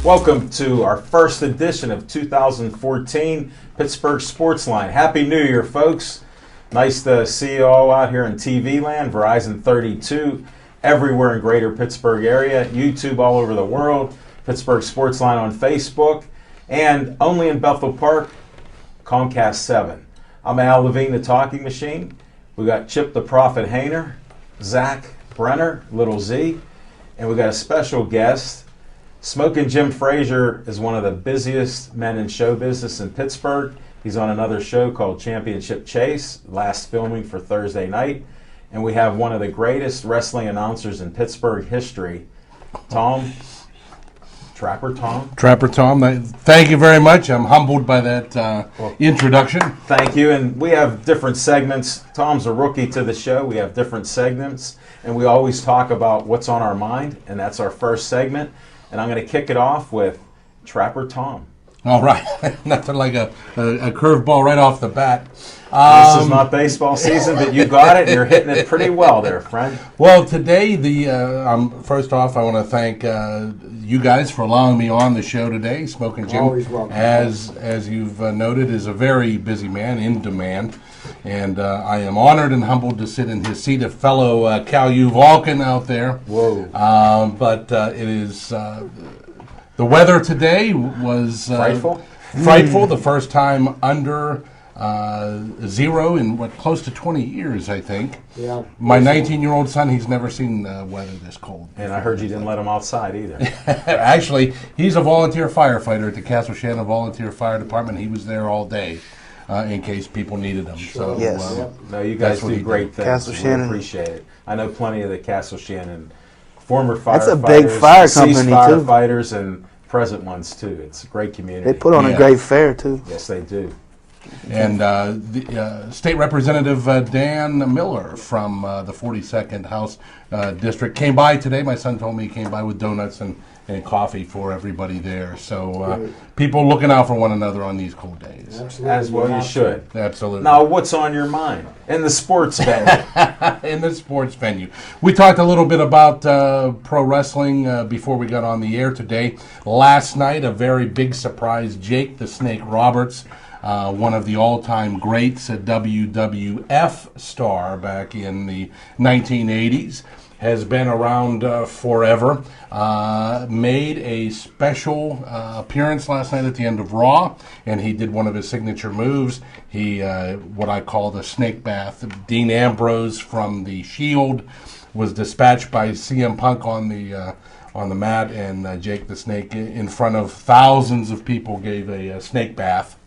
Welcome to our first edition of 2014 Pittsburgh Sportsline. Happy New Year, folks. Nice to see you all out here in TV land, Verizon 32, everywhere in greater Pittsburgh area, YouTube all over the world, Pittsburgh Sportsline on Facebook, and only in Bethel Park, Comcast 7. I'm Al Levine, the Talking Machine. We got Chip the Prophet Hayner, Zach Brenner, Little Z, and we got a special guest. Smokin' Jim Frazier is one of the busiest men in show business in Pittsburgh. He's on another show called Championship Chase, last filming for Thursday night. And we have one of the greatest wrestling announcers in Pittsburgh history, Trapper Tom. Trapper Tom, thank you very much. I'm humbled by that introduction. Thank you. And we have different segments. Tom's a rookie to the show. We have different segments. And we always talk about what's on our mind. And that's our first segment. And I'm going to kick it off with Trapper Tom. All right. Nothing like a curveball right off the bat. This is not baseball season, but you got it, and you're hitting it pretty well there, friend. Well, today, first off, I want to thank you guys for allowing me on the show today. Smokin' Jim, always welcome. As you've noted, is a very busy man, in demand. And I am honored and humbled to sit in his seat, a fellow Cal U Vulcan out there. Whoa. But it is... the weather today was frightful. The first time under zero in close to 20 years, I think. Yeah. My 19-year-old son, he's never seen weather this cold. And I heard you didn't let him outside either. Actually, he's a volunteer firefighter at the Castle Shannon Volunteer Fire Department. He was there all day in case people needed him. Sure. So, Yes. No, you guys do great things. Castle We Shannon. appreciate it. I know plenty of the Castle Shannon former firefighters. That's a big fire company, deceased too. firefighters and present ones, too. It's a great community. They put on a great fair, too. Yes, they do. And the State Representative Dan Miller from the 42nd House District came by today. My son told me he came by with donuts and coffee for everybody there. So people looking out for one another on these cold days. Absolutely. As well you should. Absolutely. Now, what's on your mind in the sports venue? In the sports venue. We talked a little bit about pro wrestling before we got on the air today. Last night, a very big surprise. Jake the Snake Roberts, one of the all-time greats, a WWF star back in the 1980s, has been around forever, made a special appearance last night at the end of Raw, and he did one of his signature moves. He, what I call the snake bath. Dean Ambrose from the Shield was dispatched by CM Punk on the mat, and Jake the Snake, in front of thousands of people, gave a snake bath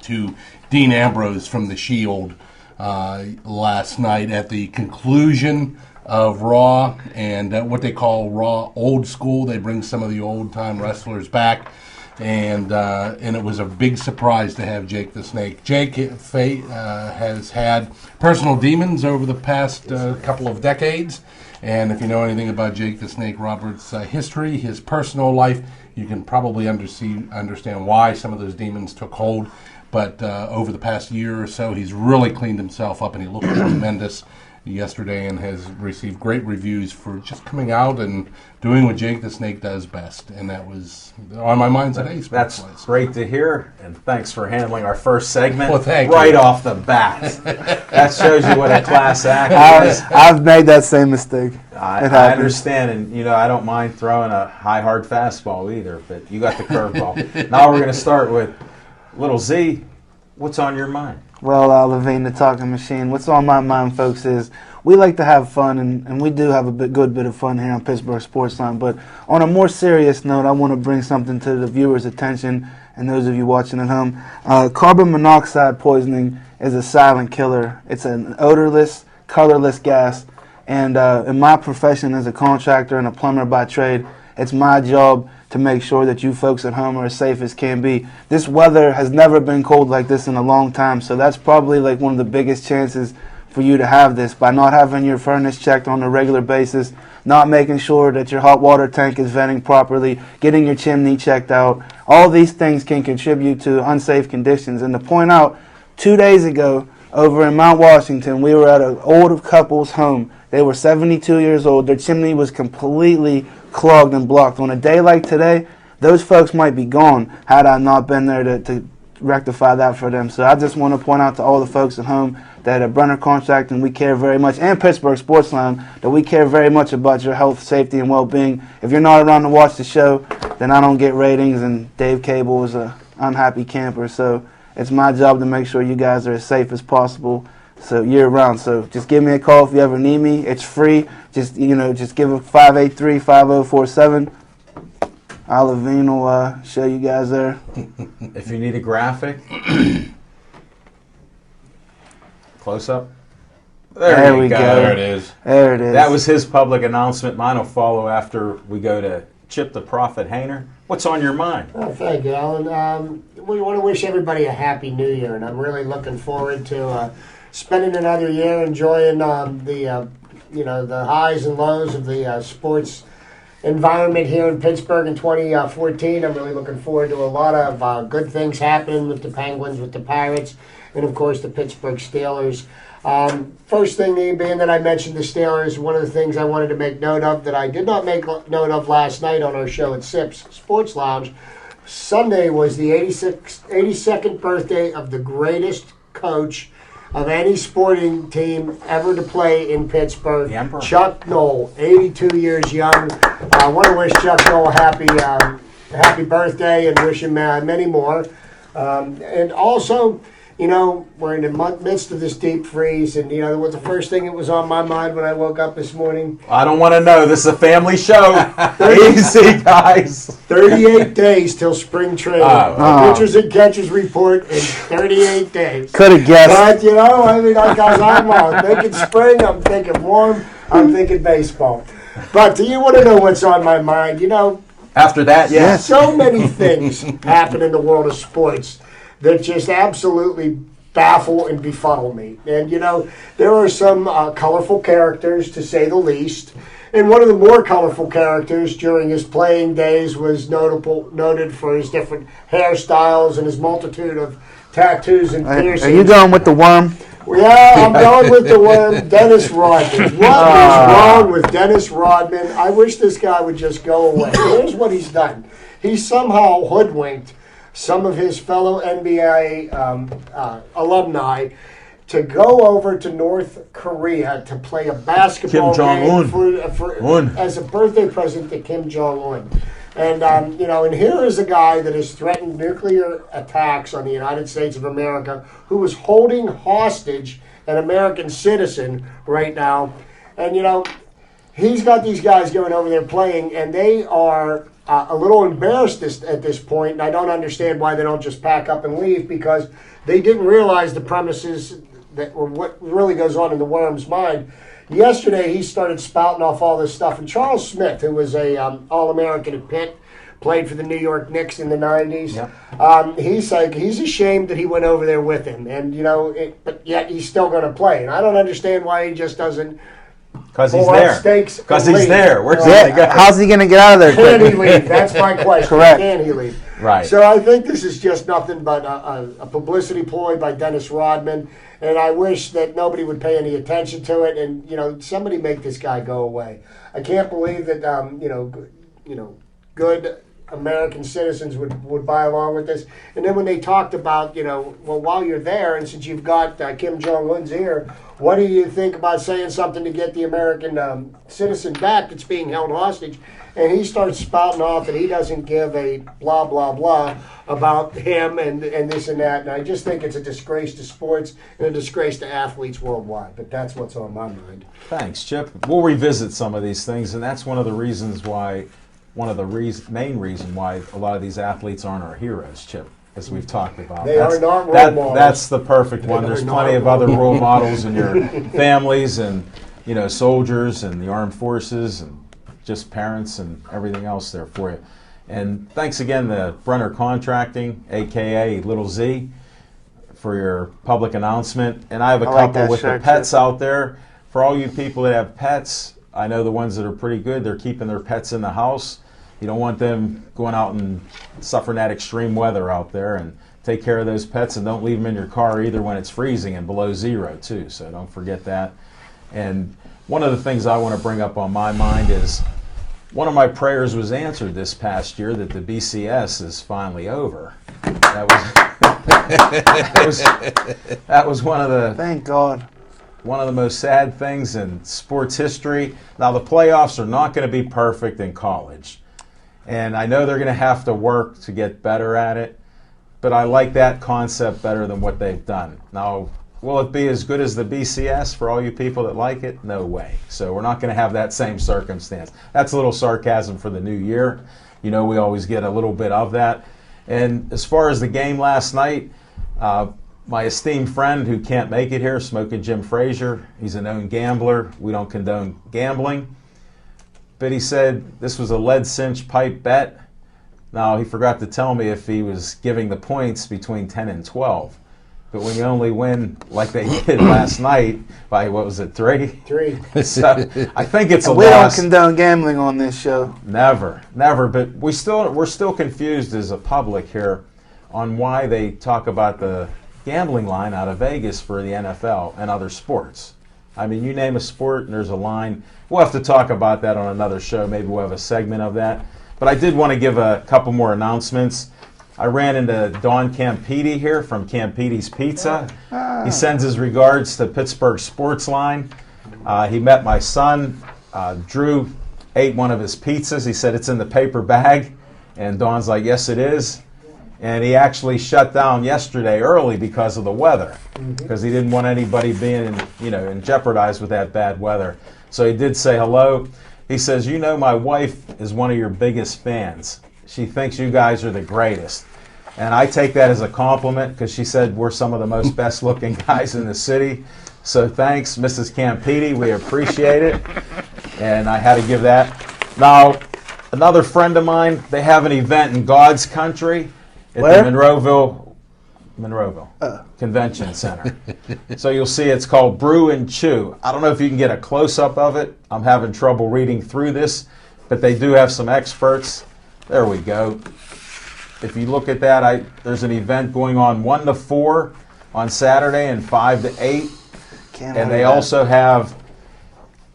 to Dean Ambrose from the Shield last night at the conclusion of Raw, and what they call Raw Old School. They bring some of the old-time wrestlers back, and it was a big surprise to have Jake the Snake. Jake has had personal demons over the past couple of decades, and if you know anything about Jake the Snake Roberts' history, his personal life, you can probably understand why some of those demons took hold. But over the past year or so, he's really cleaned himself up, and he looked tremendous yesterday and has received great reviews for just coming out and doing what Jake the Snake does best. And that was on my mind today. That's great to hear, and thanks for handling our first segment right off the bat. That shows you what a class act is. I've made that same mistake. I understand, and I don't mind throwing a high, hard fastball either, but you got the curveball. Now we're going to start with Little Z. What's on your mind? Well, Levine, the Talking Machine, what's on my mind, folks, is we like to have fun, and we do have a good bit of fun here on Pittsburgh Sportsline. But on a more serious note, I want to bring something to the viewers' attention and those of you watching at home. Carbon monoxide poisoning is a silent killer. It's an odorless, colorless gas. And in my profession as a contractor and a plumber by trade, it's my job to make sure that you folks at home are as safe as can be. This weather has never been cold like this in a long time, so that's probably like one of the biggest chances for you to have this by not having your furnace checked on a regular basis, not making sure that your hot water tank is venting properly, getting your chimney checked out. All these things can contribute to unsafe conditions. And to point out, 2 days ago, over in Mount Washington, we were at an old couple's home. They were 72 years old. Their chimney was completely clogged and blocked. On a day like today, those folks might be gone had I not been there to rectify that for them. So I just want to point out to all the folks at home that at Brenner Contracting we care very much, and Pittsburgh Sportsline, that we care very much about your health, safety, and well-being. If you're not around to watch the show, then I don't get ratings, and Dave Cable is a unhappy camper. So it's my job to make sure you guys are as safe as possible, so year-round. So just give me a call if you ever need me. It's free. Just give a 583-5047. Levine will show you guys there. If you need a graphic, close up. There we go. There it is. There it is. That was his public announcement. Mine will follow after we go to Chip the Prophet Hayner. What's on your mind? Oh, thank you, Alan. We want to wish everybody a happy New Year, and I'm really looking forward to spending another year enjoying the highs and lows of the sports environment here in Pittsburgh in 2014. I'm really looking forward to a lot of good things happening with the Penguins, with the Pirates, and of course the Pittsburgh Steelers. First thing being that I mentioned the Steelers, one of the things I wanted to make note of that I did not make note of last night on our show at Sips Sports Lounge, Sunday was the 82nd birthday of the greatest coach of any sporting team ever to play in Pittsburgh, Chuck Noll, 82 years young. I want to wish Chuck Noll a happy birthday and wish him many more. And also, we're in the midst of this deep freeze, and what the first thing that was on my mind when I woke up this morning. I don't want to know. This is a family show. Easy, guys. 38 days till spring training. Pitchers and catchers report in 38 days. Could have guessed. But, I'm thinking spring, I'm thinking warm, I'm thinking baseball. But do you want to know what's on my mind? After that, yes. So many things happen in the world of sports that just absolutely baffle and befuddle me. And, there are some colorful characters, to say the least. And one of the more colorful characters during his playing days was noted for his different hairstyles and his multitude of tattoos and piercings. Are you going with the worm? Yeah, I'm going with the worm, Dennis Rodman. What is wrong with Dennis Rodman? I wish this guy would just go away. Here's what he's done. He's somehow hoodwinked some of his fellow NBA alumni to go over to North Korea to play a basketball game as a birthday present to Kim Jong-un. And, and here is a guy that has threatened nuclear attacks on the United States of America, who is holding hostage an American citizen right now. And, he's got these guys going over there playing, and they are a little embarrassed at this point, and I don't understand why they don't just pack up and leave, because they didn't realize the premises that were what really goes on in the worm's mind. Yesterday, he started spouting off all this stuff, and Charles Smith, who was a All-American at Pitt, played for the New York Knicks in the 90s. Yep. He's ashamed that he went over there with him, and but yet he's still going to play, and I don't understand why he just doesn't. Because he's there. Because he's there. Where's he going to go? How's he going to get out of there? Can he leave? That's my question. Correct. Can he leave? Right. So I think this is just nothing but a publicity ploy by Dennis Rodman, and I wish that nobody would pay any attention to it, and somebody make this guy go away. I can't believe that good American citizens would buy along with this. And then when they talked about, while you're there, and since you've got Kim Jong-un's ear, what do you think about saying something to get the American citizen back that's being held hostage? And he starts spouting off that he doesn't give a blah, blah, blah about him and this and that. And I just think it's a disgrace to sports and a disgrace to athletes worldwide. But that's what's on my mind. Thanks, Chip. We'll revisit some of these things, and that's one of the reasons why, main reason why a lot of these athletes aren't our heroes, Chip, as we've talked about. They are not role models. That's the perfect one. There's plenty of other role models in your families and, soldiers and the armed forces and just parents and everything else there for you. And thanks again to Brenner Contracting, a.k.a. Little Z, for your public announcement. And I have a couple with the pets out there. For all you people that have pets, I know the ones that are pretty good, they're keeping their pets in the house. You don't want them going out and suffering that extreme weather out there. And take care of those pets, and don't leave them in your car either when it's freezing and below zero too. So don't forget that. And one of the things I want to bring up on my mind is one of my prayers was answered this past year that the BCS is finally over. That was one of the Thank God. one of the most sad things in sports history. Now, the playoffs are not going to be perfect in college, and I know they're going to have to work to get better at it, but I like that concept better than what they've done. Now, will it be as good as the BCS for all you people that like it? No way. So we're not going to have that same circumstance. That's a little sarcasm for the new year. You know, we always get a little bit of that. And as far as the game last night, my esteemed friend who can't make it here, Smoking Jim Frazier, he's a known gambler. We don't condone gambling. But he said this was a lead cinch pipe bet. Now, he forgot to tell me if he was giving the points between 10 and 12. But when you only win like they did last night by, what was it, 3? 3. So I think it's a We don't loss. condone gambling on this show. Never. But we're still confused as a public here on why they talk about the gambling line out of Vegas for the NFL and other sports. I mean, you name a sport and there's a line. We'll have to talk about that on another show. Maybe we'll have a segment of that. But I did want to give a couple more announcements. I ran into Don Campiti here from Campiti's Pizza. He sends his regards to Pittsburgh Sportsline. He met my son. Drew ate one of his pizzas. He said it's in the paper bag. And Don's like, yes, it is. And he actually shut down yesterday early because of the weather, because he didn't want anybody being, in jeopardized with that bad weather. So he did say hello. He says, my wife is one of your biggest fans. She thinks you guys are the greatest. And I take that as a compliment because she said we're some of the most best-looking guys in the city. So thanks, Mrs. Campiti. We appreciate it. And I had to give that. Now, another friend of mine, they have an event in God's country at Where? the Monroeville Convention Center. So you'll see it's called Brew and Chew. I don't know if you can get a close-up of it. I'm having trouble reading through this, but they do have some experts. There we go. If you look at that, there's an event going on 1 to 4 on Saturday and 5 to 8. And they also have,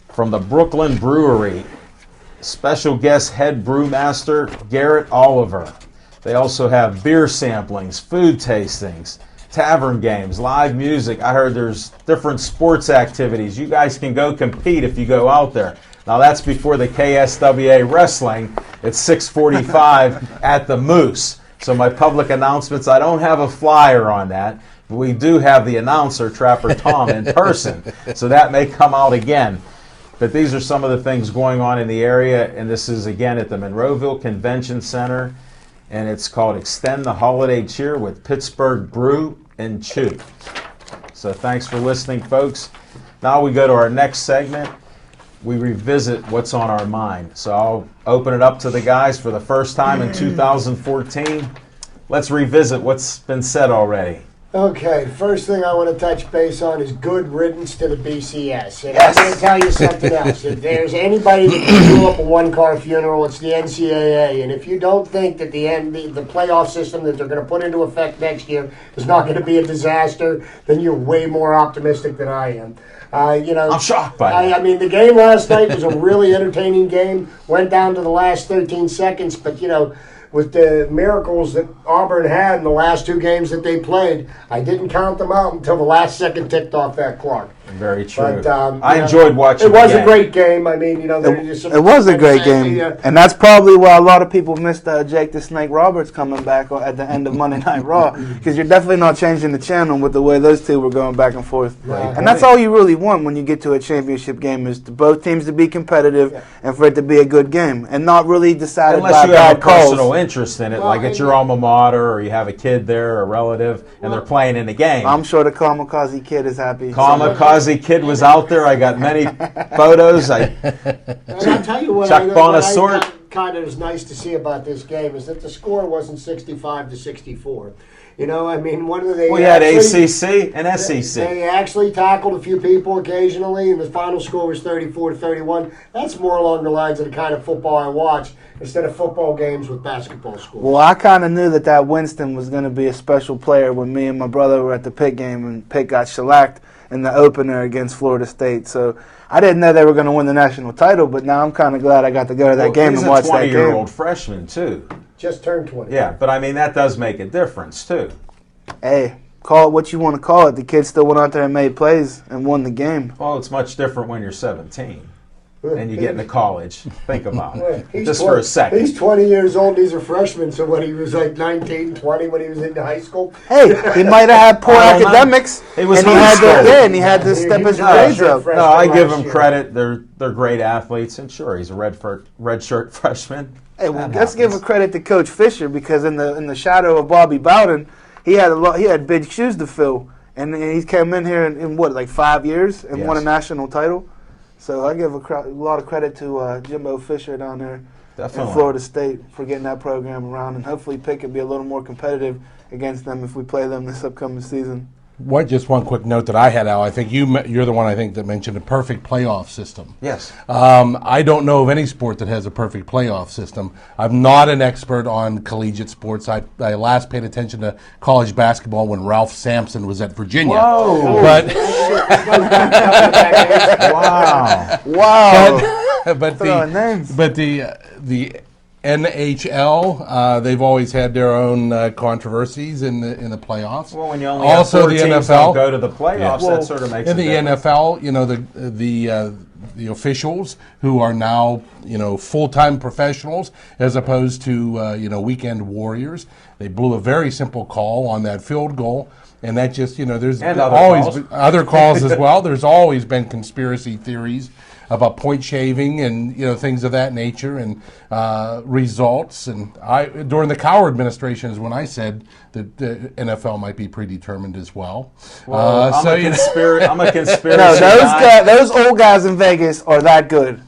from the Brooklyn Brewery, special guest head brewmaster Garrett Oliver. They also have beer samplings, food tastings, tavern games, live music. I heard there's different sports activities. You guys can go compete if you go out there. Now, that's before the KSWA wrestling at 6:45 at the Moose. So my public announcements, I don't have a flyer on that, but we do have the announcer, Trapper Tom, in person. So that may come out again. But these are some of the things going on in the area, and this is, again, at the Monroeville Convention Center, and it's called Extend the Holiday Cheer with Pittsburgh Brew and Chew. So thanks for listening, folks. Now we go to our next segment. We revisit what's on our mind. So I'll open it up to the guys for the first time in 2014. Let's revisit what's been said already. Okay, first thing I want to touch base on is good riddance to the BCS. And Yes. I'm going to tell you something else. If there's anybody that blew up a one-car funeral, it's the NCAA. And if you don't think that the playoff system that they're going to put into effect next year is not going to be a disaster, then you're way more optimistic than I am. I'm shocked by that. I mean, the game last night was a really entertaining game. Went down to the last 13 seconds, but, with the miracles that Auburn had in the last 2 games that they played, I didn't count them out until the last second ticked off that clock. Very true. But, I enjoyed watching it. It was the a game. great game. I mean, It was a great game, and that's probably why a lot of people missed Jake the Snake Roberts coming back at the end of Monday Night Raw, because you're definitely not changing the channel with the way those two were going back and forth. Right. And that's all you really want when you get to a championship game, is both teams to be competitive and for it to be a good game, and not really decided Unless by you have a bad calls. personal interest in it, Well, like it's your alma mater, or you have a kid there, or a relative, and they're playing in the game. I'm sure the Kamikaze Kid is happy. Kamikaze Kid was out there. I got many photos. And I'll tell you what, Chuck I Bonasort. kind of is nice to see about this game is that the score wasn't 65-64. You know, I mean, one of the We had ACC and SEC. They actually tackled a few people occasionally, and the final score was 34-31. That's more along the lines of the kind of football I watch instead of football games with basketball scores. Well, I kind of knew that Winston was going to be a special player when me and my brother were at the Pitt game, and Pitt got shellacked in the opener against Florida State. So I didn't know they were going to win the national title, but now I'm kind of glad I got to go to that game and watch that game. He's a 20-year-old freshman, too. Just turned 20. Yeah, but I mean, that does make a difference, too. Hey, call it what you want to call it. The kid still went out there and made plays and won the game. Well, it's much different when you're 17 and you get into college. Think about it. Just 20, for a second. He's 20 years old. He's a freshman. So when he was like 19, 20, when he was into high school. Hey, he might have had poor I don't know. academics. It was and he had homeschooled. to, yeah, and he had to step his grades up. No, I give them credit. They're great athletes, and sure, he's a redshirt freshman. Hey, well, That let's give happens. a credit to Coach Fisher, because in the shadow of Bobby Bowden, he had big shoes to fill, and he came in here in what, like 5 years and won a Yes. national title. So I give a lot of credit to Jimbo Fisher down there Definitely. in Florida State for getting that program around, and hopefully Pitt can be a little more competitive against them if we play them this upcoming season. Just one quick note that I had, Al. I think you're the one I think that mentioned a perfect playoff system. Yes. I don't know of any sport that has a perfect playoff system. I'm not an expert on collegiate sports. I last paid attention to college basketball when Ralph Sampson was at Virginia. Whoa. But Wow. Wow. but Throwing names. the NHL, they've always had their own controversies in the playoffs. Well, when you only Also, have 4 the teams NFL don't go to the playoffs, Well, that sort of makes in a the difference. NFL, you know, the officials who are now, you know, full-time professionals as opposed to weekend warriors. They blew a very simple call on that field goal, and that just, you know, there's And other always calls. been other calls as well. There's always been conspiracy theories about point shaving and, you know, things of that nature, and results. And during the Cowher administration is when I said that the NFL might be predetermined as well. Well, I'm a conspiracy No, guy. those old guys in Vegas are that good.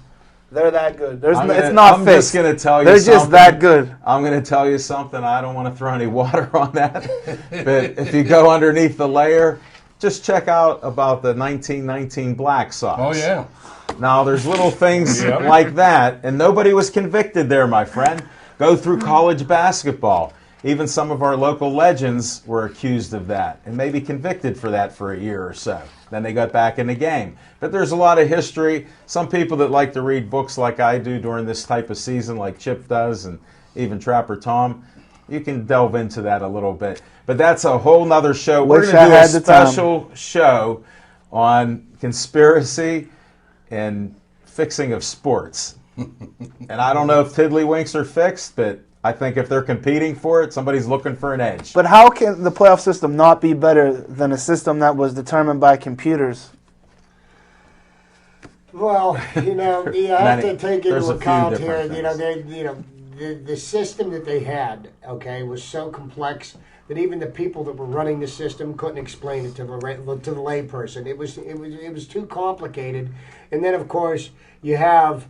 They're that good. It's not I'm fixed. just going to tell you They're something. just that good. I'm going to tell you something. I don't want to throw any water on that. But if you go underneath the layer, just check out about the 1919 Black Sox. Oh, yeah. Now, there's little things Yep. like that, and nobody was convicted there, my friend. Go through college basketball. Even some of our local legends were accused of that and maybe convicted for that for a year or so. Then they got back in the game. But there's a lot of history. Some people that like to read books like I do during this type of season, like Chip does, and even Trapper Tom, you can delve into that a little bit. But that's a whole nother show. We're Wish going to I do a had the time. special show on conspiracy and fixing of sports. And I don't know if tiddlywinks are fixed, but I think if they're competing for it, somebody's looking for an edge. But how can the playoff system not be better than a system that was determined by computers? Well, you know, you have to take There's into a few account here. different You know, the system that they had, okay, was so complex that even the people that were running the system couldn't explain it to the layperson. It was too complicated. And then, of course, you have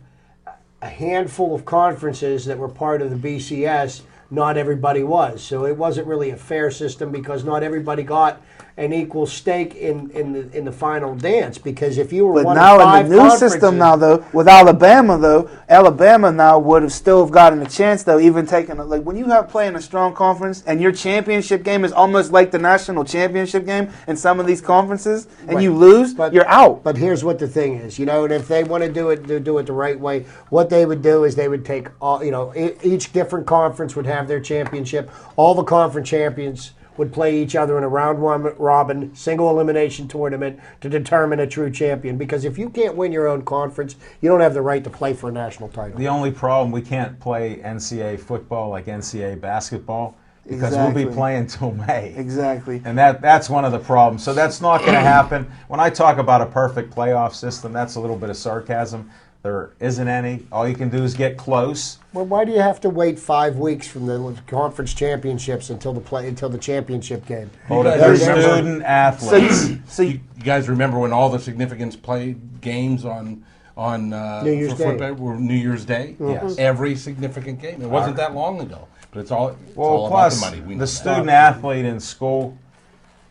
a handful of conferences that were part of the BCS. Not everybody was, so it wasn't really a fair system because not everybody got an equal stake in the final dance. Because if you were But one now of 5 in the new system now, though, with Alabama now would have still have gotten a chance, though, even taking like when you have playing a strong conference and your championship game is almost like the national championship game in some of these conferences, and Right. you lose, you're out. But here's what the thing is, you know, and if they want to do it the right way, what they would do is they would take all, you know, each different conference would have their championship. All the conference champions would play each other in a round-robin, single elimination tournament to determine a true champion. Because if you can't win your own conference, you don't have the right to play for a national title. The only problem, we can't play NCAA football like NCAA basketball because we'll Exactly. be playing till May. Exactly. And that's one of the problems. So that's not going to happen. When I talk about a perfect playoff system, that's a little bit of sarcasm. There isn't any. All you can do is get close. Well, why do you have to wait 5 weeks from the conference championships until the championship game? Hold You it. guys They're remember- student athletes. So You guys remember when all the significance played games on on New Year's for Day. football were New Year's Day. Yes. Every significant game. It wasn't that long ago, but it's all Well, about plus the money. We know the that. student athlete in school,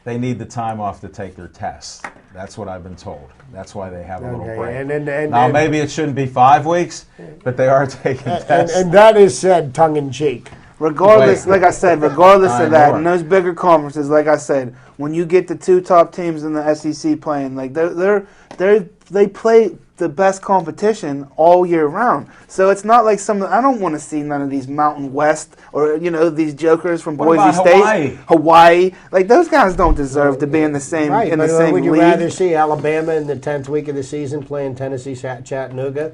they need the time off to take their tests. That's what I've been told. That's why they have a little Okay, break. and Now, maybe it shouldn't be 5 weeks, but they are taking tests. and that is said tongue in cheek. Regardless, Wait. like I said, regardless I of that, know. in those bigger conferences, like I said, when you get the two top teams in the SEC playing, like they play the best competition all year round. So it's not like I don't want to see none of these Mountain West or these jokers from What Boise about State, Hawaii. Like those guys don't deserve to be in the same Right, in but the same would you league. rather see Alabama in the 10th week of the season playing Tennessee Chattanooga,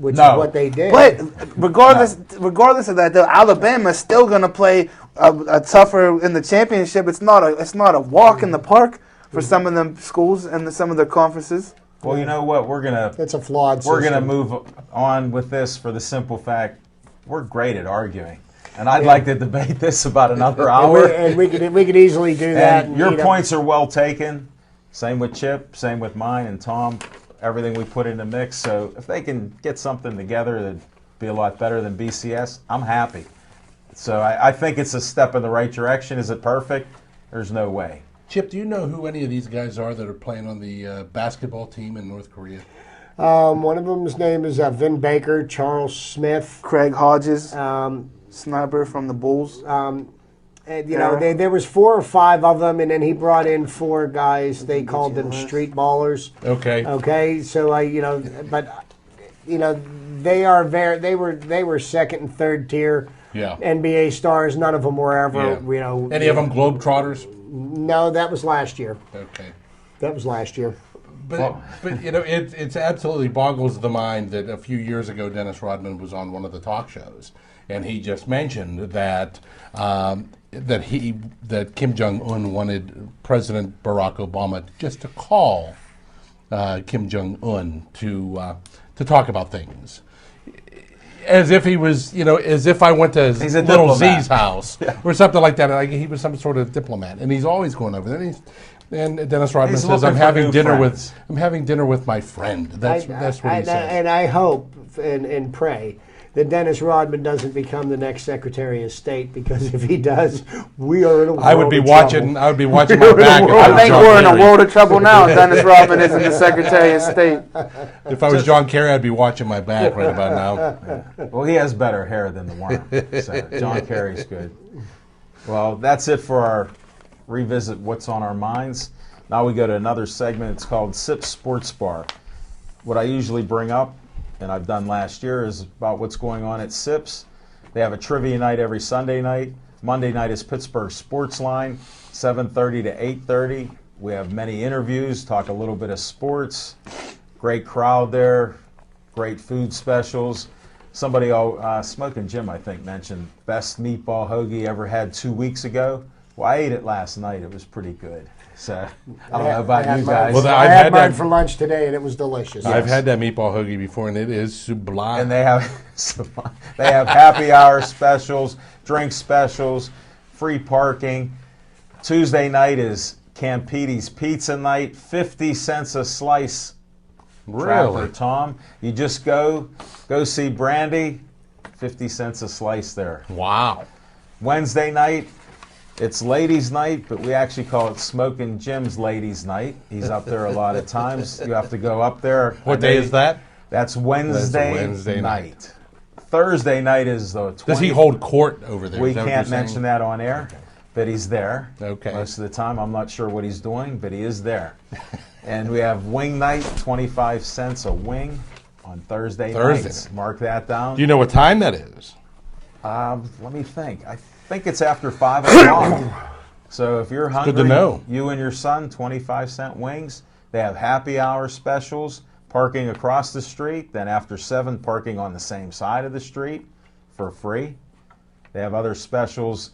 which No. is what they did? But regardless of that, though, Alabama's still going to play a tougher in the championship. It's not a walk in the park for some of them schools and some of their conferences. Well, you know what? It's a flawed system. We're gonna move on with this for the simple fact we're great at arguing, and I'd like to debate this about another hour. And we could easily do that. And your eat up- points are well taken. Same with Chip. Same with mine and Tom. Everything we put in the mix. So if they can get something together that'd be a lot better than BCS, I'm happy. So I think it's a step in the right direction. Is it perfect? There's no way. Chip, do you know who any of these guys are that are playing on the basketball team in North Korea? One of them's name is Vin Baker, Charles Smith. Craig Hodges, Um, sniper from the Bulls. and, there was 4 or 5 of them, and then he brought in 4 guys. They called them street ballers. Okay. Okay, so they were second and third tier Yeah. NBA stars. None of them were ever, Yeah. Any of them Globetrotters? No, that was last year. Okay. That was last year. But it's absolutely boggles the mind that a few years ago Dennis Rodman was on one of the talk shows, and he just mentioned that that Kim Jong Un wanted President Barack Obama just to call Kim Jong Un to talk about things. As if he was, as if I went to He's a little diplomat. Z's house or something like that. Like he was some sort of diplomat, and he's always going over there. And Dennis Rodman He's says, looking "I'm for having new dinner friends." I'm having dinner with my friend." That's what he says. And I hope and pray that Dennis Rodman doesn't become the next Secretary of State, because if he does, we are in a world I would be of watching. trouble. I would be watching my back. if I was think John we're in a Kerry. world of trouble now. Dennis Rodman isn't the Secretary of State. If I was John Kerry, I'd be watching my back right about now. Well, he has better hair than the worm. So John Kerry's good. Well, that's it for our revisit what's on our minds. Now we go to another segment. It's called Sip Sports Bar. What I usually bring up, and I've done last year, is about what's going on at Sips. They have a trivia night every Sunday night. Monday night is Pittsburgh Sportsline, 7:30 to 8:30. We have many interviews, talk a little bit of sports. Great crowd there, great food specials. Somebody, Smoking Jim, I think, mentioned best meatball hoagie ever had 2 weeks ago. Well, I ate it last night. It was pretty good. So I don't know about you guys. Well, I I've had had mine that- for lunch today, and it was delicious. I've had that meatball hoagie before, and it is sublime. And they have happy hour specials, drink specials, free parking. Tuesday night is Campiti's Pizza Night, 50 cents a slice. Trapper Really? Tom, you just go see Brandy, 50 cents a slice there. Wow. Wednesday night, it's ladies' night, but we actually call it Smoking Jim's ladies' night. He's up there a lot of times. You have to go up there. What day is that? That's Wednesday, Wednesday night. Thursday night is the 20th. Does he hold court over there? We Is that what can't you're mention saying? that on air, but he's there. Okay. Most of the time, I'm not sure what he's doing, but he is there. And we have wing night, 25 cents a wing on Thursday nights. Mark that down. Do you know what time that is? Let me think. I think it's after 5 o'clock. So if you're hungry, good to know. you and your son, 25-cent wings. They have happy hour specials, parking across the street. Then after 7, parking on the same side of the street for free. They have other specials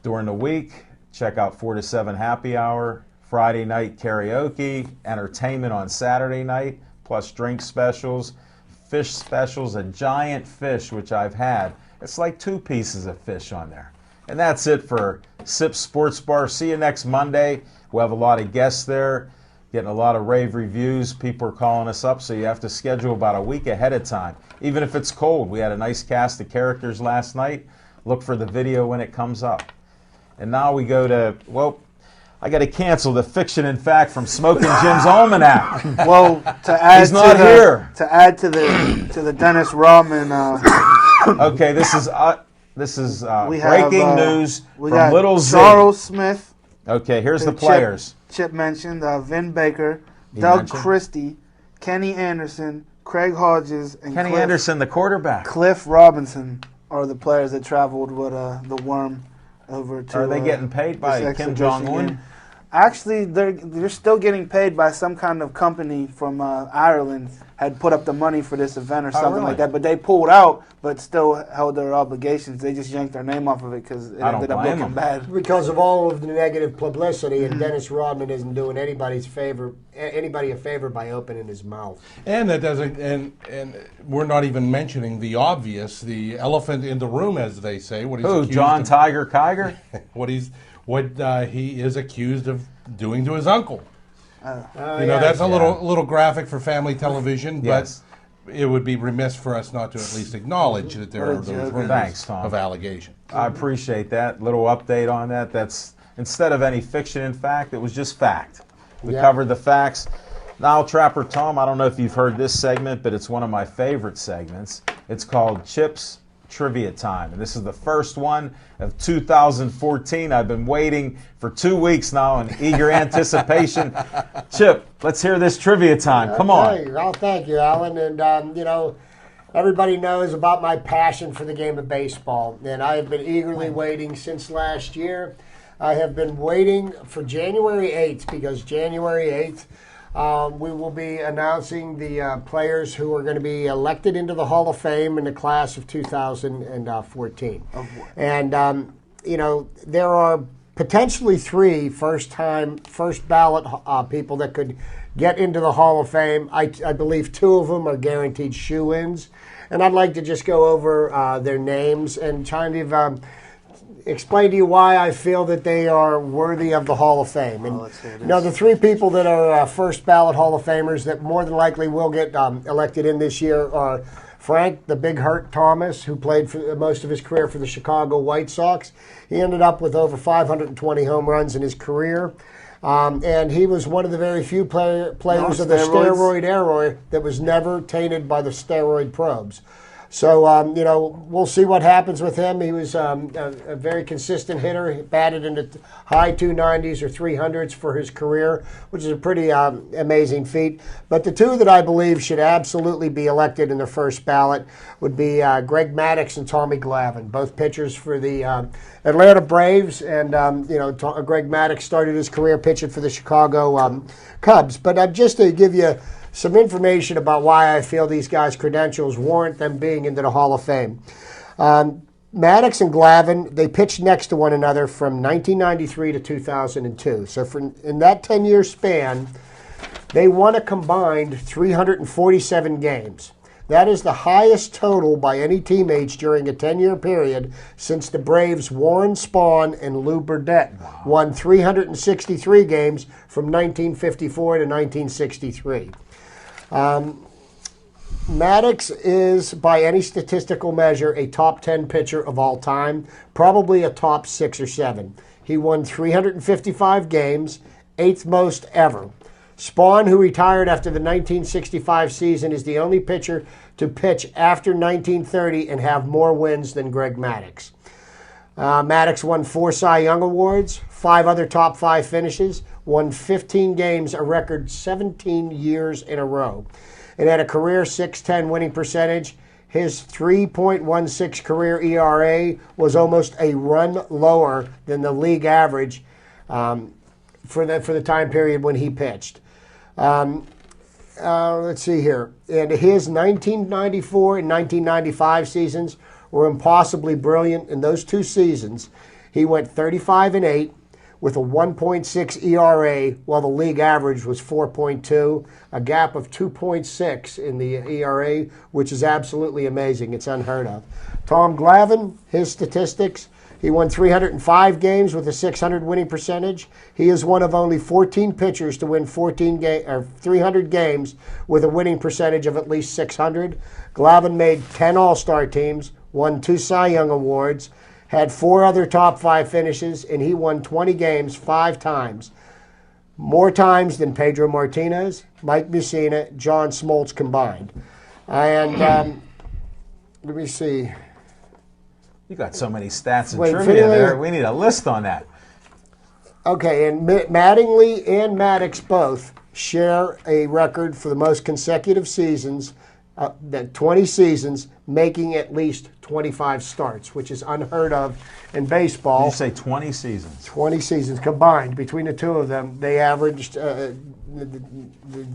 during the week. Check out 4 to 7 happy hour. Friday night karaoke, entertainment on Saturday night, plus drink specials, fish specials, a giant fish, which I've had. It's like 2 pieces of fish on there. And that's it for Sip Sports Bar. See you next Monday. We'll have a lot of guests there. Getting a lot of rave reviews. People are calling us up, so you have to schedule about a week ahead of time. Even if it's cold. We had a nice cast of characters last night. Look for the video when it comes up. And now we go to, well, I got to cancel the Fiction and Fact from Smoking Jim's Almanac. Well, to add He's not here. To add to the Dennis Rodman. Okay, this is We have, breaking news we from got Little Z. Charles Smith. Okay, here's the Chip- players. Chip mentioned Vin Baker, He Doug mentioned. Christie, Kenny Anderson, Craig Hodges, and Kenny Anderson, the quarterback. Cliff Robinson are the players that traveled with the Worm over to. Are they getting paid by this Kim exhibition Jong-un? game. Actually, they're still getting paid by some kind of company from Ireland. Had put up the money for this event or something really? like that, but they pulled out, but still held their obligations. They just yanked their name off of it because it I don't ended up blame looking them. bad. Because of all of the negative publicity, and Dennis Rodman isn't doing anybody a favor by opening his mouth. And that doesn't, and we're not even mentioning the obvious, the elephant in the room, as they say. What he's Who, accused John of, Tiger Kiger? what he is accused of doing to his uncle. That's a Yeah. little graphic for family television, Yes. but it would be remiss for us not to at least acknowledge that there are those rumors Thanks, Tom. of allegation. I appreciate that. Little update on that. That's instead of any fiction and fact, it was just fact. We Yeah. covered the facts. Now, Trapper Tom, I don't know if you've heard this segment, but it's one of my favorite segments. It's called Chip's Trivia Time. And this is the first one of 2014. I've been waiting for 2 weeks now in eager anticipation. Chip, let's hear this trivia time. Come on. Okay, well, thank you, Alan. And, everybody knows about my passion for the game of baseball. And I have been eagerly waiting since last year. I have been waiting for January 8th because January 8th, we will be announcing the players who are going to be elected into the Hall of Fame in the class of 2014. And, there are potentially 3 first ballot people that could get into the Hall of Fame. I believe 2 of them are guaranteed shoe-ins. And I'd like to just go over their names and kind of explain to you why I feel that they are worthy of the Hall of Fame. And, the 3 people that are first ballot Hall of Famers that more than likely will get elected in this year are Frank, the Big Hurt Thomas, who played for most of his career for the Chicago White Sox. He ended up with over 520 home runs in his career. And he was one of the very few players of the steroid era that was never tainted by the steroid probes. So, we'll see what happens with him. He was a very consistent hitter. He batted in the high 290s or 300s for his career, which is a pretty amazing feat. But the 2 that I believe should absolutely be elected in the first ballot would be Greg Maddux and Tommy Glavine, both pitchers for the Atlanta Braves. And, Greg Maddux started his career pitching for the Chicago Cubs. But just to give you some information about why I feel these guys' credentials warrant them being into the Hall of Fame. Maddux and Glavine, they pitched next to one another from 1993 to 2002. So in that 10-year span, they won a combined 347 games. That is the highest total by any teammates during a 10-year period since the Braves' Warren Spahn and Lou Burdett won 363 games from 1954 to 1963. Maddux is, by any statistical measure, a top 10 pitcher of all time, probably a top 6 or 7. He won 355 games, 8th most ever. Spahn, who retired after the 1965 season, is the only pitcher to pitch after 1930 and have more wins than Greg Maddux. Maddux won 4 Cy Young Awards, 5 other top 5 finishes, won 15 games, a record 17 years in a row, and had a career .610 winning percentage. His 3.16 career ERA was almost a run lower than the league average for the time period when he pitched. Let's see here. And his 1994 and 1995 seasons were impossibly brilliant. In those 2 seasons, he went 35-8 with a 1.6 ERA, while the league average was 4.2, a gap of 2.6 in the ERA, which is absolutely amazing. It's unheard of. Tom Glavine, his statistics, He won 305 games with a .600 winning percentage. He is one of only 14 pitchers to win 300 games with a winning percentage of at least .600. Glavine made 10 All-Star teams, won 2 Cy Young Awards, had 4 other top 5 finishes, and he won 20 games 5 times. More times than Pedro Martinez, Mike Mussina, John Smoltz combined. And let me see. You got so many stats and Wait, trivia there. We need a list on that. Okay, and Mattingly and Maddox both share a record for the most consecutive seasons, 20 seasons, making at least 25 starts, which is unheard of in baseball. Did you say 20 seasons? 20 seasons combined between the two of them. They averaged the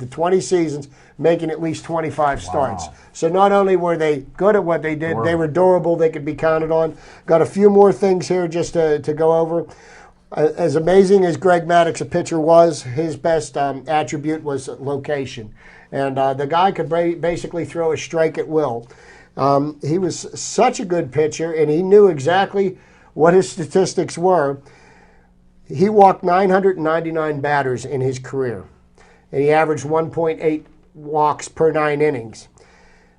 20 seasons, making at least 25 starts. So not only were they good at what they did, they were durable, they could be counted on. Got a few more things here just to go over. As amazing as Greg Maddux, a pitcher, was, his best attribute was location. And the guy could basically throw a strike at will. He was such a good pitcher, and he knew exactly what his statistics were. He walked 999 batters in his career, and he averaged 1.8 walks per 9 innings.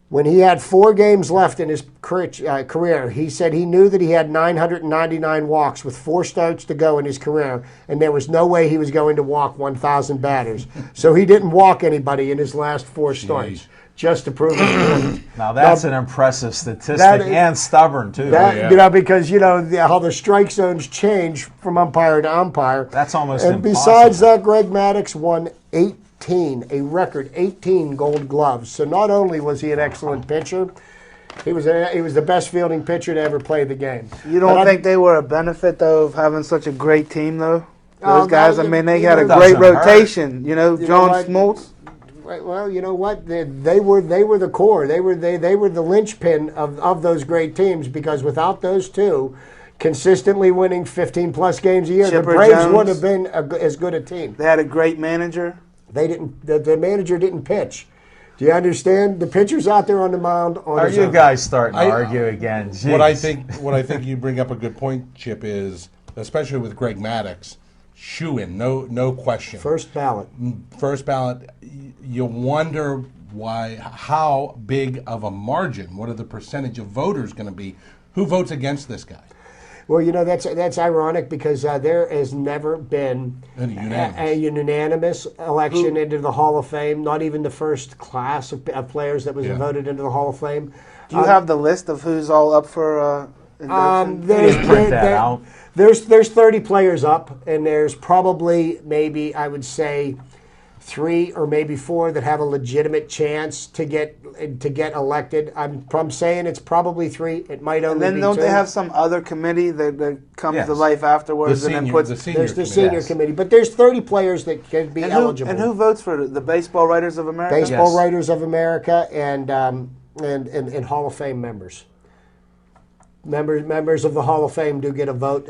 When he had 4 games left in his career, he said he knew that he had 999 walks with 4 starts to go in his career, and there was no way he was going to walk 1,000 batters. So he didn't walk anybody in his last 4 starts, just to prove his point. Now that's an impressive statistic and stubborn too. Because how the strike zones change from umpire to umpire. That's almost and impossible. Besides that, Greg Maddux won a record 18 Gold Gloves. So not only was he an excellent pitcher, he was the best fielding pitcher to ever play the game. You don't think they were a benefit though of having such a great team though? Those guys, I mean, they had a great rotation. John Smoltz. Well, you know what? They were the core. They were the linchpin of those great teams, because without those two consistently winning 15-plus games a year, Chipper the Braves Jones. wouldn't have been as good a team. They had a great manager. They didn't. The manager didn't pitch. Do you understand? The pitcher's out there on the mound. Are you guys starting to argue again? Jeez. What I think you bring up a good point, Chip, is especially with Greg Maddux, shoo-in, no question. First ballot. You wonder how big of a margin, what are the percentage of voters going to be? Who votes against this guy? Well, that's ironic, because there has never been a unanimous election into the Hall of Fame, not even the first class of players that was voted into the Hall of Fame. Do you have the list of who's all up for induction? There's 30 players up, and there's probably, maybe, I would say, 3 or maybe 4 that have a legitimate chance to get elected. I'm saying it's probably 3. It might only be 2. And then don't they have some other committee that comes to life afterwards and then puts there's the senior committee, but there's 30 players that can be eligible. And who votes for the Baseball Writers of America? Baseball Writers of America and Hall of Fame members. Members of the Hall of Fame do get a vote,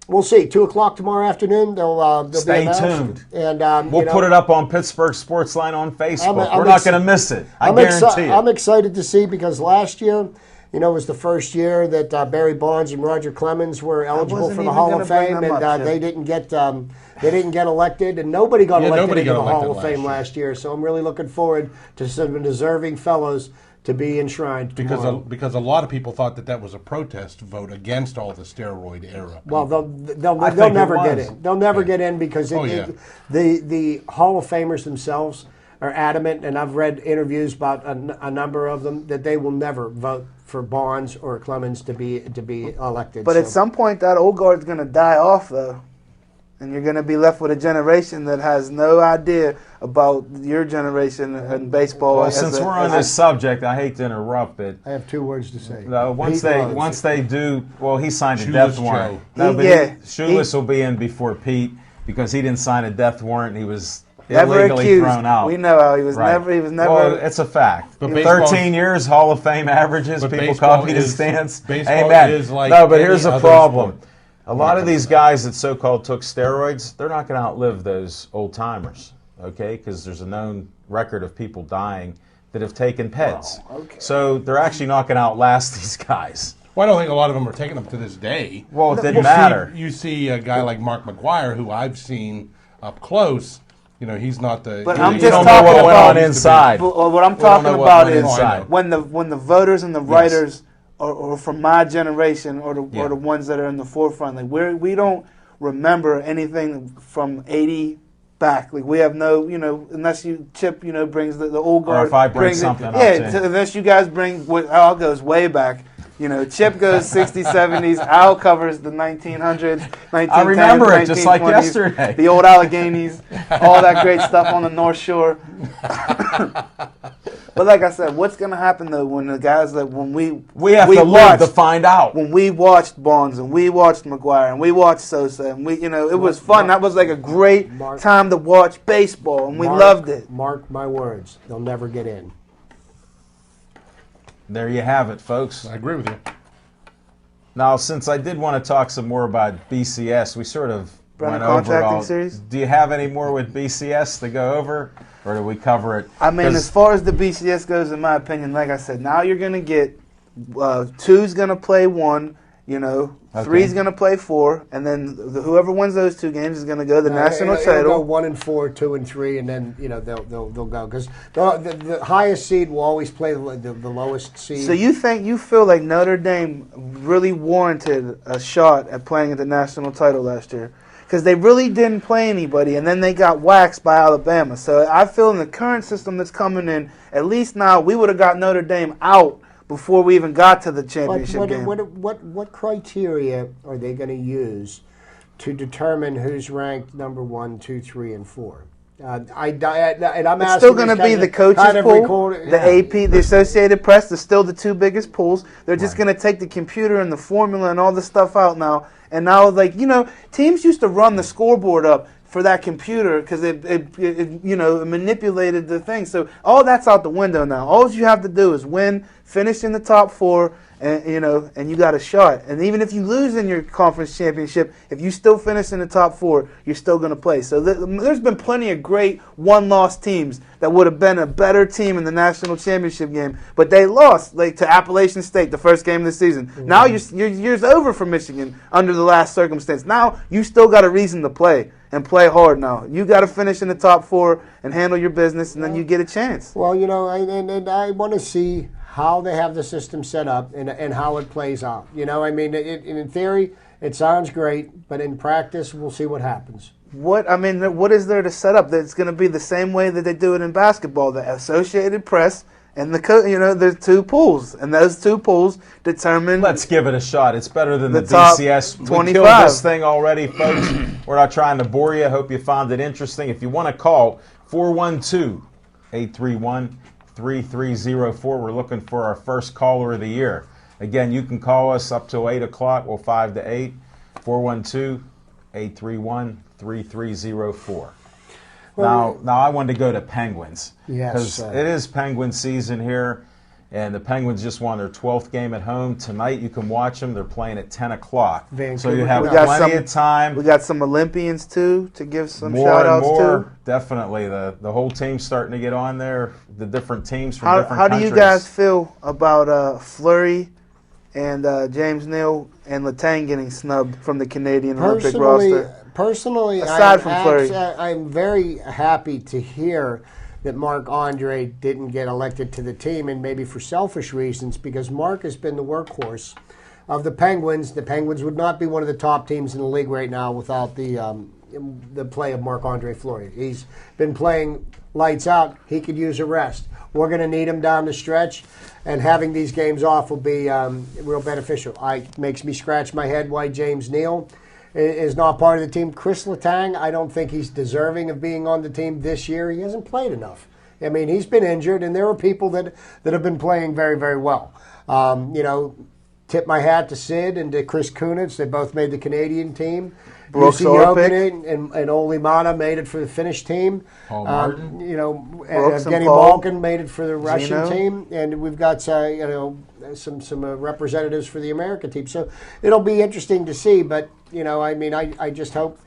we'll see. 2:00 tomorrow afternoon. They'll Stay be announced. tuned, and we'll put it up on Pittsburgh Sportsline on Facebook. We're not going to miss it. I guarantee you. I'm excited to see, because last year, was the first year that Barry Bonds and Roger Clemens were eligible for the Hall of Fame, and they didn't get elected, and nobody got elected into the Hall of Fame last year. So I'm really looking forward to some deserving fellows to be enshrined because a lot of people thought that was a protest vote against all the steroid era. Well, they'll never get in. They'll never get in, because the Hall of Famers themselves are adamant, and I've read interviews about a number of them, that they will never vote for Bonds or Clemens to be elected. But at some point, that old guard's going to die off, though. And you're going to be left with a generation that has no idea about your generation in baseball. Well, since we're on this subject, I hate to interrupt, but I have 2 words to say. Once they do, well, he signed a death warrant. Shoeless will be in before Pete, because he didn't sign a death warrant. He was illegally thrown out. We know how he was never. Well, it's a fact. But 13 years Hall of Fame averages. People copy his stance. Baseball is like no, but here's the problem. Sport. A lot of these guys that so-called took steroids, they're not going to outlive those old timers, okay? Because there's a known record of people dying that have taken PEDs. Oh, okay. So they're actually not going to outlast these guys. Well, I don't think a lot of them are taking them to this day. Well, it didn't matter. You see a guy like Mark McGuire, who I've seen up close. You know, he's not the. But you I'm you just don't know know what talking went about on inside. What I'm We don't know talking what about went is inside. when the voters and the writers are from my generation or the ones that are in the forefront. Like we don't remember anything from 80 back. Like we have no, unless you Chip, brings the old guard. Or if I bring brings something up, yeah. too. Unless you guys bring what Al goes way back. Chip goes 60s, 70s. Al covers the 1900s, 1910s, I remember it just like 1920s, yesterday. The old Alleghenies, all that great stuff on the North Shore. But like I said, what's going to happen though when the guys when We have to live to find out. when we watched Bonds and we watched McGuire and we watched Sosa and it was fun. That was like a great time to watch baseball and we loved it. Mark my words, they'll never get in. There you have it, folks. I agree with you. Now, since I did want to talk some more about BCS, we sort of Brennan went over it contracting all. series? Do you have any more with BCS to go over, or do we cover it? I mean, 'Cause as far as the BCS goes, in my opinion, like I said, now you're going to get two's going to play one, three's going to play four, and then whoever wins those two games is going to go to the national It'll title. go 1 and 4, 2 and 3, and then they'll go because the highest seed will always play the lowest seed. So you feel like Notre Dame really warranted a shot at playing at the national title last year? Because they really didn't play anybody, and then they got waxed by Alabama. So I feel in the current system that's coming in, at least now we would have got Notre Dame out before we even got to the championship game. What criteria are they going to use to determine who's ranked number 1, 2, 3, and 4? And I'm It's still going to be the coaches pool, the AP, the Associated Press. They're still the two biggest pools. They're just going to take the computer and the formula and all this stuff out now. And now, teams used to run the scoreboard up for that computer because it manipulated the thing. So all that's out the window now. All you have to do is win, finish in the top 4, and you got a shot. And even if you lose in your conference championship, if you still finish in the top 4, you're still going to play. So there's been plenty of great one-loss teams that would have been a better team in the national championship game, but they lost to Appalachian State the first game of the season. Mm-hmm. Now your year's over for Michigan under the last circumstance. Now you still got a reason to play and play hard. Now you got to finish in the top 4 and handle your business, and then you get a chance. Well, I want to see how they have the system set up and how it plays out. In theory, it sounds great, but in practice, we'll see what happens. What is there to set up? That's going to be the same way that they do it in basketball. The Associated Press and there's two pools, and those two pools determine. Let's give it a shot. It's better than the top BCS. 25. We killed this thing already, folks. We're not trying to bore you. I hope you found it interesting. If you want to call 412-831-3304. We're looking for our first caller of the year. Again, you can call us up till 8 o'clock. We'll 5 to 8. 412-831-3304. Now I wanted to go to Penguins. Yes. Because it is Penguin season here, and the Penguins just won their 12th game at home. Tonight you can watch them. They're playing at 10 o'clock. Vancouver. So you have We got plenty of time. We got some Olympians, too, to give some More shout-outs and more, to. definitely. The whole team's starting to get on there. The different teams from different How countries. do you guys feel about Fleury and James Neal and Letang getting snubbed from the Canadian Olympic roster? Personally, Aside from Fleury. I'm very happy to hear that Marc Andre didn't get elected to the team, and maybe for selfish reasons, because Marc has been the workhorse of the Penguins. The Penguins would not be one of the top teams in the league right now without the play of Marc-Andre Fleury. He's been playing lights out. He could use a rest. We're going to need him down the stretch, and having these games off will be real beneficial. It makes me scratch my head why James Neal is not part of the team. Chris Letang, I don't think he's deserving of being on the team this year. He hasn't played enough. I mean, he's been injured, and there are people that have been playing very, very well. Tip my hat to Sid and to Chris Kunitz. They both made the Canadian team. Brooks Jokinen and Oli Mana made it for the Finnish team. Paul Martin. Evgeny Paul. Malkin made it for the Russian team. And we've got some representatives for the American team. So it'll be interesting to see. But, I just hope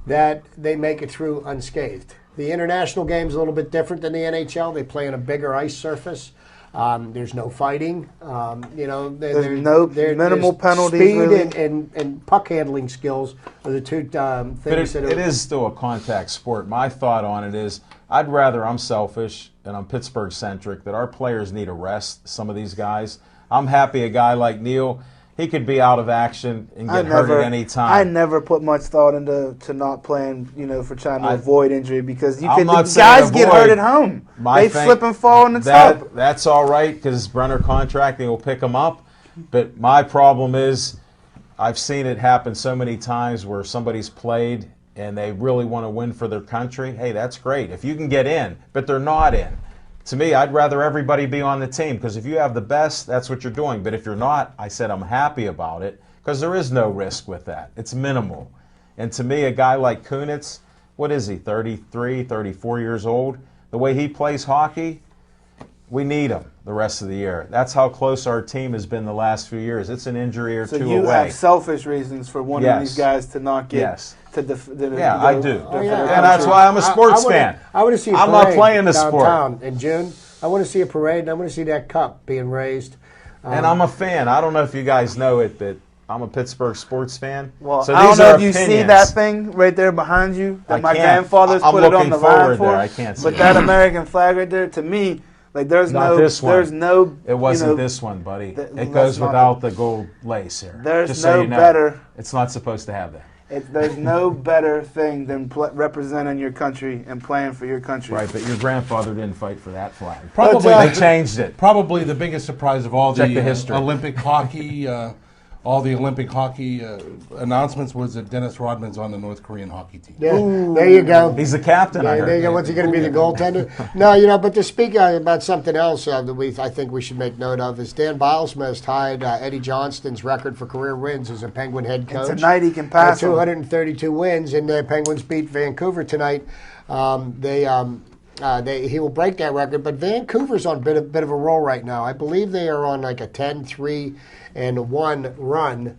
that they make it through unscathed. The international game's a little bit different than the NHL. They play on a bigger ice surface. There's no fighting. There's minimal penalties. Speed really. and puck handling skills are the two things. But it is still a contact sport. My thought on it is, I'm selfish and I'm Pittsburgh centric, that our players need a rest. Some of these guys. I'm happy a guy like Neil, he could be out of action and get hurt at any time. I never put much thought into not playing, for trying to avoid injury, because I'm not guys saying get hurt at home. They slip and fall in the tub. That's all right, because it's Brenner contracting will pick them up. But my problem is, I've seen it happen so many times where somebody's played and they really want to win for their country. Hey, that's great if you can get in, but they're not in. To me, I'd rather everybody be on the team, because if you have the best, that's what you're doing. But if you're not, I said I'm happy about it, because there is no risk with that. It's minimal. And to me, a guy like Kunitz, what is he, 33, 34 years old? The way he plays hockey, we need him the rest of the year. That's how close our team has been the last few years. It's an injury or two away. So you have selfish reasons for wanting these guys to not get I do. Oh, yeah. And that's why I'm a sports fan. I want to see a I'm parade not playing the sport. downtown in June. I want to see a parade, and I want to see that cup being raised. And I'm a fan. I don't know if you guys know it, but I'm a Pittsburgh sports fan. Well, so I don't these know are if you see opinions. that thing right there behind you that my can't. grandfather's I'm put it on looking the forward line for. there. I can't see but it. that American flag right there, to me, like there's Not no, this one. there's no. It wasn't this one, buddy. well, It goes that's not without the gold lace here. There's Just so no you know. better. It's not supposed to have that. There's no better thing than representing your country and playing for your country. Right, but your grandfather didn't fight for that flag. Probably They changed it. Probably the biggest surprise of all Check the the history. Olympic hockey, announcements was that Dennis Rodman's on the North Korean hockey team. Yeah, there you go. He's the captain. I Yeah, heard. there you go. What's he going to be, the goaltender? No, but to speak about something else that I think we should make note of is Dan Bilesmith tied Eddie Johnston's record for career wins as a Penguin head coach. And tonight he can pass him. 232 wins, and the Penguins beat Vancouver tonight. He will break that record, but Vancouver's on a bit of a roll right now. I believe they are on like a 10-3-1 run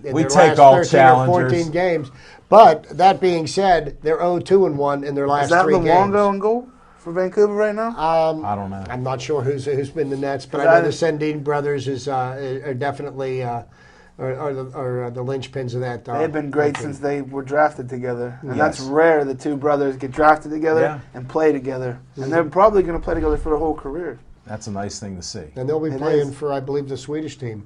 in We their take last all 13 challengers. or 14 games. But that being said, they're 0-2-1 in their last Is that 3 games. Luongo in goal for Vancouver right now? I don't know. I'm not sure who's been the Nets, but I know the Sendine brothers are definitely are the linchpins of that. They've been great since they were drafted together. And Yes. that's rare, the two brothers get drafted together Yeah. and play together. And they're probably going to play together for the whole career. That's a nice thing to see. And they'll be It playing is. for, I believe, the Swedish team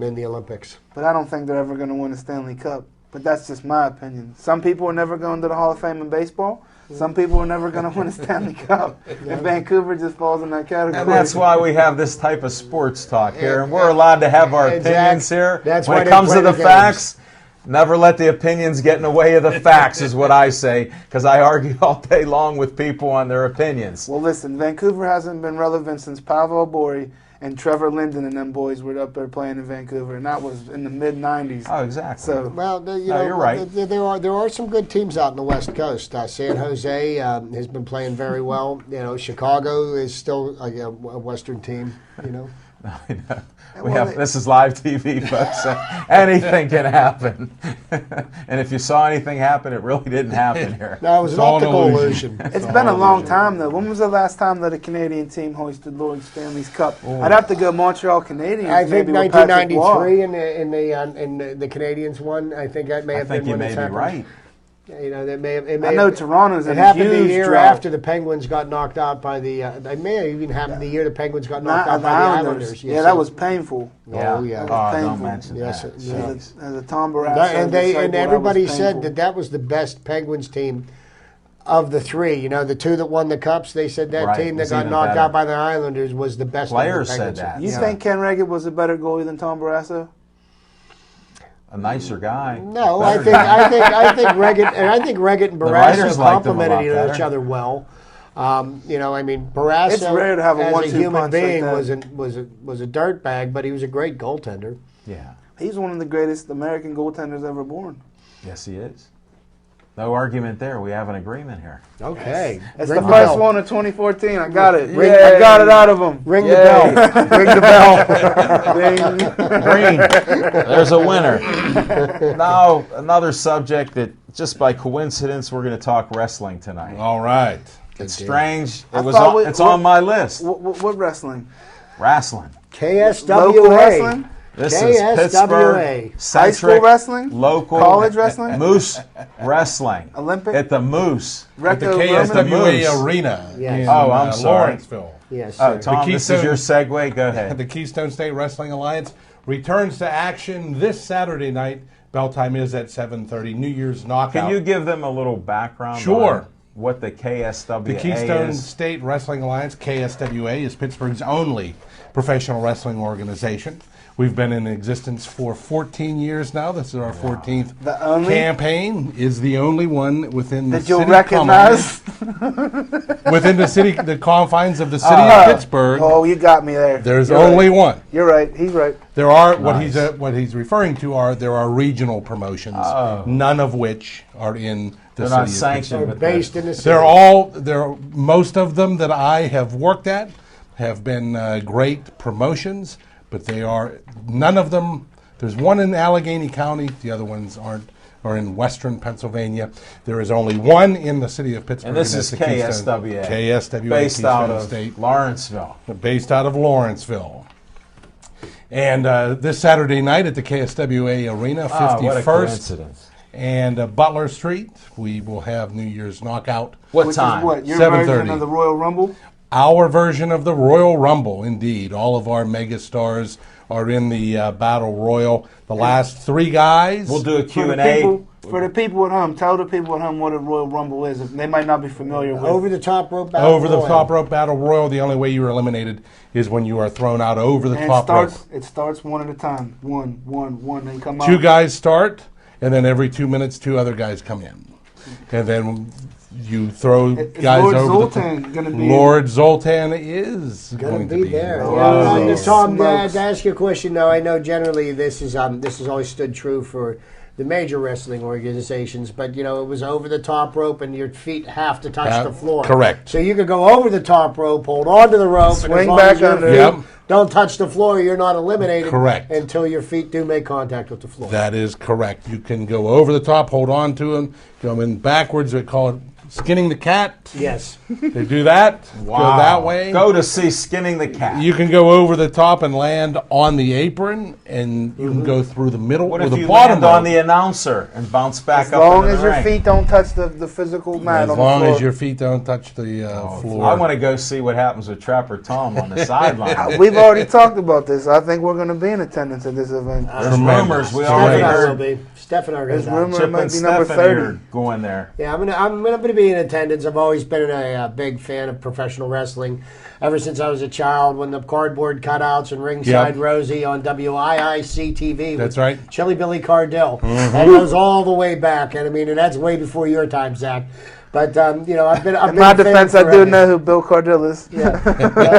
in the Olympics. But I don't think they're ever going to win a Stanley Cup. But that's just my opinion. Some people are never going to the Hall of Fame in baseball. Some people are never going to win a Stanley Cup. And Vancouver just falls in that category. And that's why we have this type of sports talk here, and we're allowed to have our opinions here. That's when why it they comes play to the the facts, never let the opinions get in the way of the facts, is what I say, because I argue all day long with people on their opinions. Well, listen, Vancouver hasn't been relevant since Pavel Bori and Trevor Linden and them boys were up there playing in Vancouver, and that was in the mid-'90s. Oh, exactly. So, Well, you're right. There are some good teams out in the West Coast. San Jose has been playing very well. Chicago is still a Western team. This is live TV, folks. So anything can happen. And if you saw anything happen, it really didn't happen here. No, it was an all an optical illusion. illusion. it's been a long time, though. When was the last time that a Canadian team hoisted Lord Stanley's Cup? I'd have to go Montreal Canadiens. I think maybe with Patrick 1993 in the Canadians won. I think that may I have think been you when may this be happened. right. It may I know have, Toronto's it in a happened the huge year drought. after the Penguins got knocked out by the. It may have even happened the year the Penguins got knocked out by the Islanders. Yeah, that was painful. Oh, yeah. Oh, painful. don't mention Yes, that. yeah. As a Tom Barrasso And disciple, everybody that was said painful. that was the best Penguins team of the three. The two that won the cups. They said that Right, team that it's got even knocked better. out by the Islanders was the best. Players of the said Penguins. that. You Yeah. think Ken Reagan was a better goalie than Tom Barrasso? A nicer guy. No, I Better think Reggett and writers Barrasso liked him a lot complimented better. each other well. Barrasso It's rare to have a as a 1-2 human punch like being that. was a dirtbag, but he was a great goaltender. Yeah. He's one of the greatest American goaltenders ever born. Yes, he is. No argument there. We have an agreement here. Okay, It's Ring the first bell. one of 2014. I got it. Ring- I got it out of him. Ring the bell. Ring the bell. Green. There's a winner. Now, another subject that just by coincidence, we're going to talk wrestling tonight. All right. It's strange. I It was thought it's on my list. What wrestling? Wrestling. KSWA. Local wrestling? This KSWA. is Pittsburgh High centric school wrestling? local College wrestling? Moose Wrestling. Olympic? At the Moose. At the Greco-Roman? KSWA Moose. Arena Yes. in Oh, I'm sorry. Lawrenceville. Yes, Oh, sir. Tom, this is your segue. Go ahead. The Keystone State Wrestling Alliance returns to action this Saturday night. Bell time is at 7:30. New Year's knockout. Can you give them a little background Sure. on what the KSWA The Keystone is? State Wrestling Alliance, KSWA, is Pittsburgh's only professional wrestling organization. We've been in existence for 14 years now. This is our 14th The only? campaign. Is the only one within the That you'll city recognize? within the confines of the city of Pittsburgh. Oh, you got me there. There's You're only right. one. You're right. He's right. There are Nice. what he's referring to are there are regional promotions, none of which are in the They're city not of sanctioned. They're with based that. in the city. Most of them that I have worked at have been great promotions, but none of them. There's one in Allegheny County. The other ones are in Western Pennsylvania. There is only one in the city of Pittsburgh. And this that's is the Keystone- KSWA. KSWA, Based out Keystone of State. Lawrenceville. Based out of Lawrenceville. And this Saturday night at the KSWA Arena, 51st What a coincidence. and Butler Street, we will have New Year's Knockout. What Which time? is what? Your 7:30. version of the Royal Rumble? Our version of the Royal Rumble, indeed. All of our megastars are in the Battle Royal. The last three guys. We'll do a For the Q&A. For the people at home, tell the people at home what a Royal Rumble is. If they might not be familiar with. Over the top rope battle. Over the royal. top rope battle royal. The only way you are eliminated is when you are thrown out over the And top rope. it starts one at a time. One. They come out. Two guys start, and then every 2 minutes, two other guys come in, and then you throw Is guys Lord over Zoltan the. gonna be Lord Zoltan is Gonna going to be be there. Wow. Yeah, Tom, Smokes. to ask you a question, though, I know generally this has always stood true for the major wrestling organizations, but it was over the top rope and your feet have to touch the floor. Correct. So you could go over the top rope, hold on to the rope, and Swing as long back as your under. feet Yep. don't touch the floor, you're not eliminated. Correct. Until your feet do make contact with the floor. That is correct. You can go over the top, hold on to him, go in backwards. They call it skinning the cat. Yes. They do that. Go that way. Go to see Skinning the Cat. You can go over the top and land on the apron, and you can go through the middle What or if the you bottom land on rope. the announcer and bounce back As up long into as the your ring? feet don't touch the physical mat As on the long floor. as your feet don't touch the floor. I want to go see what happens with Trapper Tom on the sideline. We've already talked about this. I think we're going to be in attendance at this event. There's rumors. We Steph already and I will heard be. Steph and I are going There's to rumor it Chip might and be number Stephanie 30. are going there. Yeah, I'm gonna be in attendance. I've always been a big fan of professional wrestling ever since I was a child. When the cardboard cutouts and Ringside Yep. Rosie on WIIC TV. That's with right. Chili Billy Cardell. That goes all the way back, and and that's way before your time, Zach. But I've been. I've In been my a fan defense, I do forever. know who Bill Cardell is. Yeah.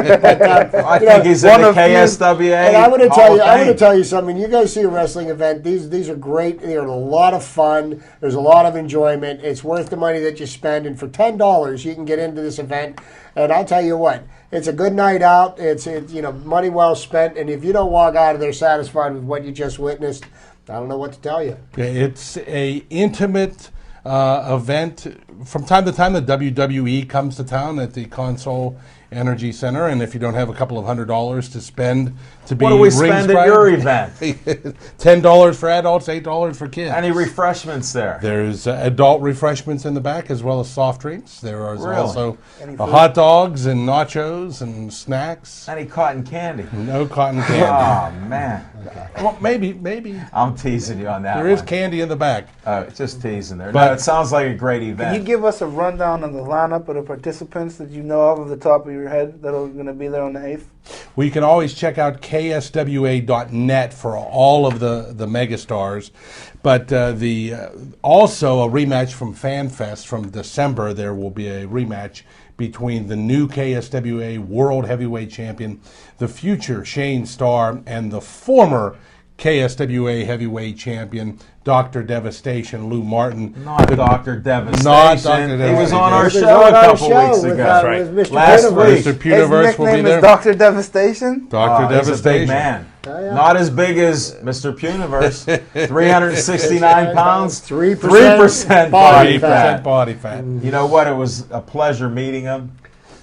I think he's in one the of few- KSWA. And I'm going to Hall tell of you, I'm going Fame. to tell you something. You guys see a wrestling event; these are great. They're a lot of fun. There's a lot of enjoyment. It's worth the money that you spend. And for $10, you can get into this event. And I'll tell you what, it's a good night out. It's money well spent. And if you don't walk out of there satisfied with what you just witnessed, I don't know what to tell you. It's a intimate event. From time to time, the WWE comes to town at the Console Energy Center, and if you don't have a couple of $100 to spend to be What do we spend at ringside, your event? $10 for adults, $8 for kids. Any refreshments there? There's adult refreshments in the back as well as soft drinks. There is Really? also Any food? hot dogs and nachos and snacks. Any cotton candy? No cotton candy. Oh man, Well, maybe. I'm teasing you on that. There is one. candy in the back. Just teasing there. But- no, it sounds like a great Can you event. give us a rundown of the lineup of the participants that you know of the top of your head that are going to be there on the 8th? Well, you can always check out kswa.net for all of the megastars. But also a rematch from FanFest from December. There will be a rematch between the new KSWA World Heavyweight Champion, the future Shane Starr, and the former KSWA heavyweight champion, Dr. Devastation, Lou Martin. Not Dr. Devastation. Not Dr. He was on Devastation. our He was show on a our couple show weeks with, ago. with Mr. Last Pittsburgh. week. Mr. His Puniverse will be nickname there. is Dr. Devastation. Dr. He's a Devastation. big man. Yeah. Not as big as Mr. Puniverse. 369 pounds. 3% body 3% fat. body fat. You know what? It was a pleasure meeting him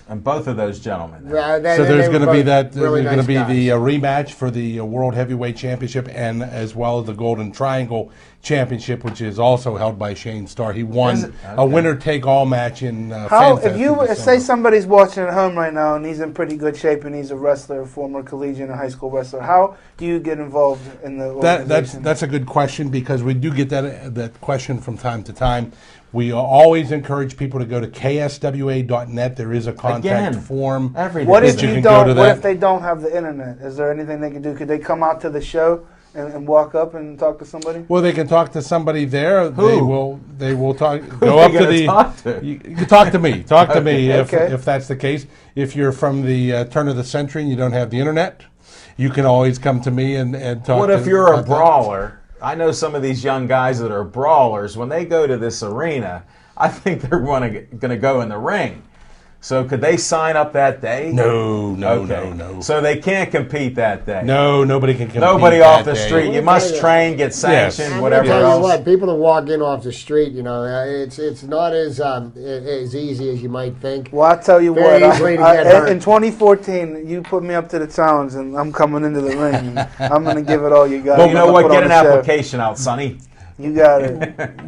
and both of those gentlemen. So there's going to be that. Really There's going to nice be the guys. rematch for the World Heavyweight Championship, and as well as the Golden Triangle Championship, which is also held by Shane Starr. He Is won it? a Okay. winner-take-all match in How, FanFest if you in say December. somebody's watching at home right now and he's in pretty good shape and he's a wrestler, former collegiate or high school wrestler, how do you get involved in the organization? That's a good question, because we do get that question from time to time. We always encourage people to go to kswa.net. There is a contact Again, form. every day. What that if you you can go don't? to What that. if they don't have the internet? Is there anything they can do? Could they come out to the show and walk up and talk to somebody? Well, they can talk to somebody there. Who? They will talk. Who Go are up they to gonna the. talk to? You can talk to me. Talk to me Okay. if that's the case. If you're from the turn of the century and you don't have the internet, you can always come to me and talk. What if to, you're a about that. brawler? I know some of these young guys that are brawlers. When they go to this arena, I think they're going to go in the ring. So could they sign up that day? No, Okay. no. So they can't compete that day. No, nobody can compete. Nobody off that the day. street. You Let me must tell you- train, get sanctioned, I'm whatever gonna tell else. you what, people that walk in off the street, it's not as easy as you might think. Well, I tell you Very what, easily to get hurt. in 2014, you put me up to the challenge, and I'm coming into the ring. And I'm going to give it all you got. Well, you know I'm what? gonna Get put an on the show. application out, Sonny. You got it.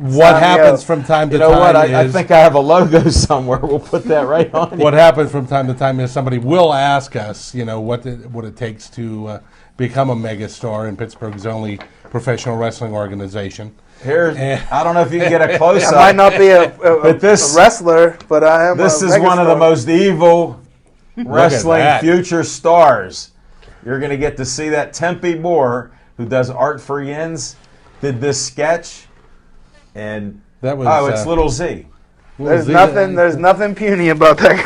What Sign me happens up. from time to You know time what? is I think I have a logo somewhere. We'll put that right on. what happens from time to time is somebody will ask us, what it takes to become a megastar in Pittsburgh's only professional wrestling organization. Here, I don't know if you can get a close I might up. not be a But this- wrestler, but I am. This a is one of the megastar. most evil wrestling that. future stars. You're going to get to see that. Tempe Moore, who does art for Yins, did this sketch, and That was it's Little Z. There's nothing puny about that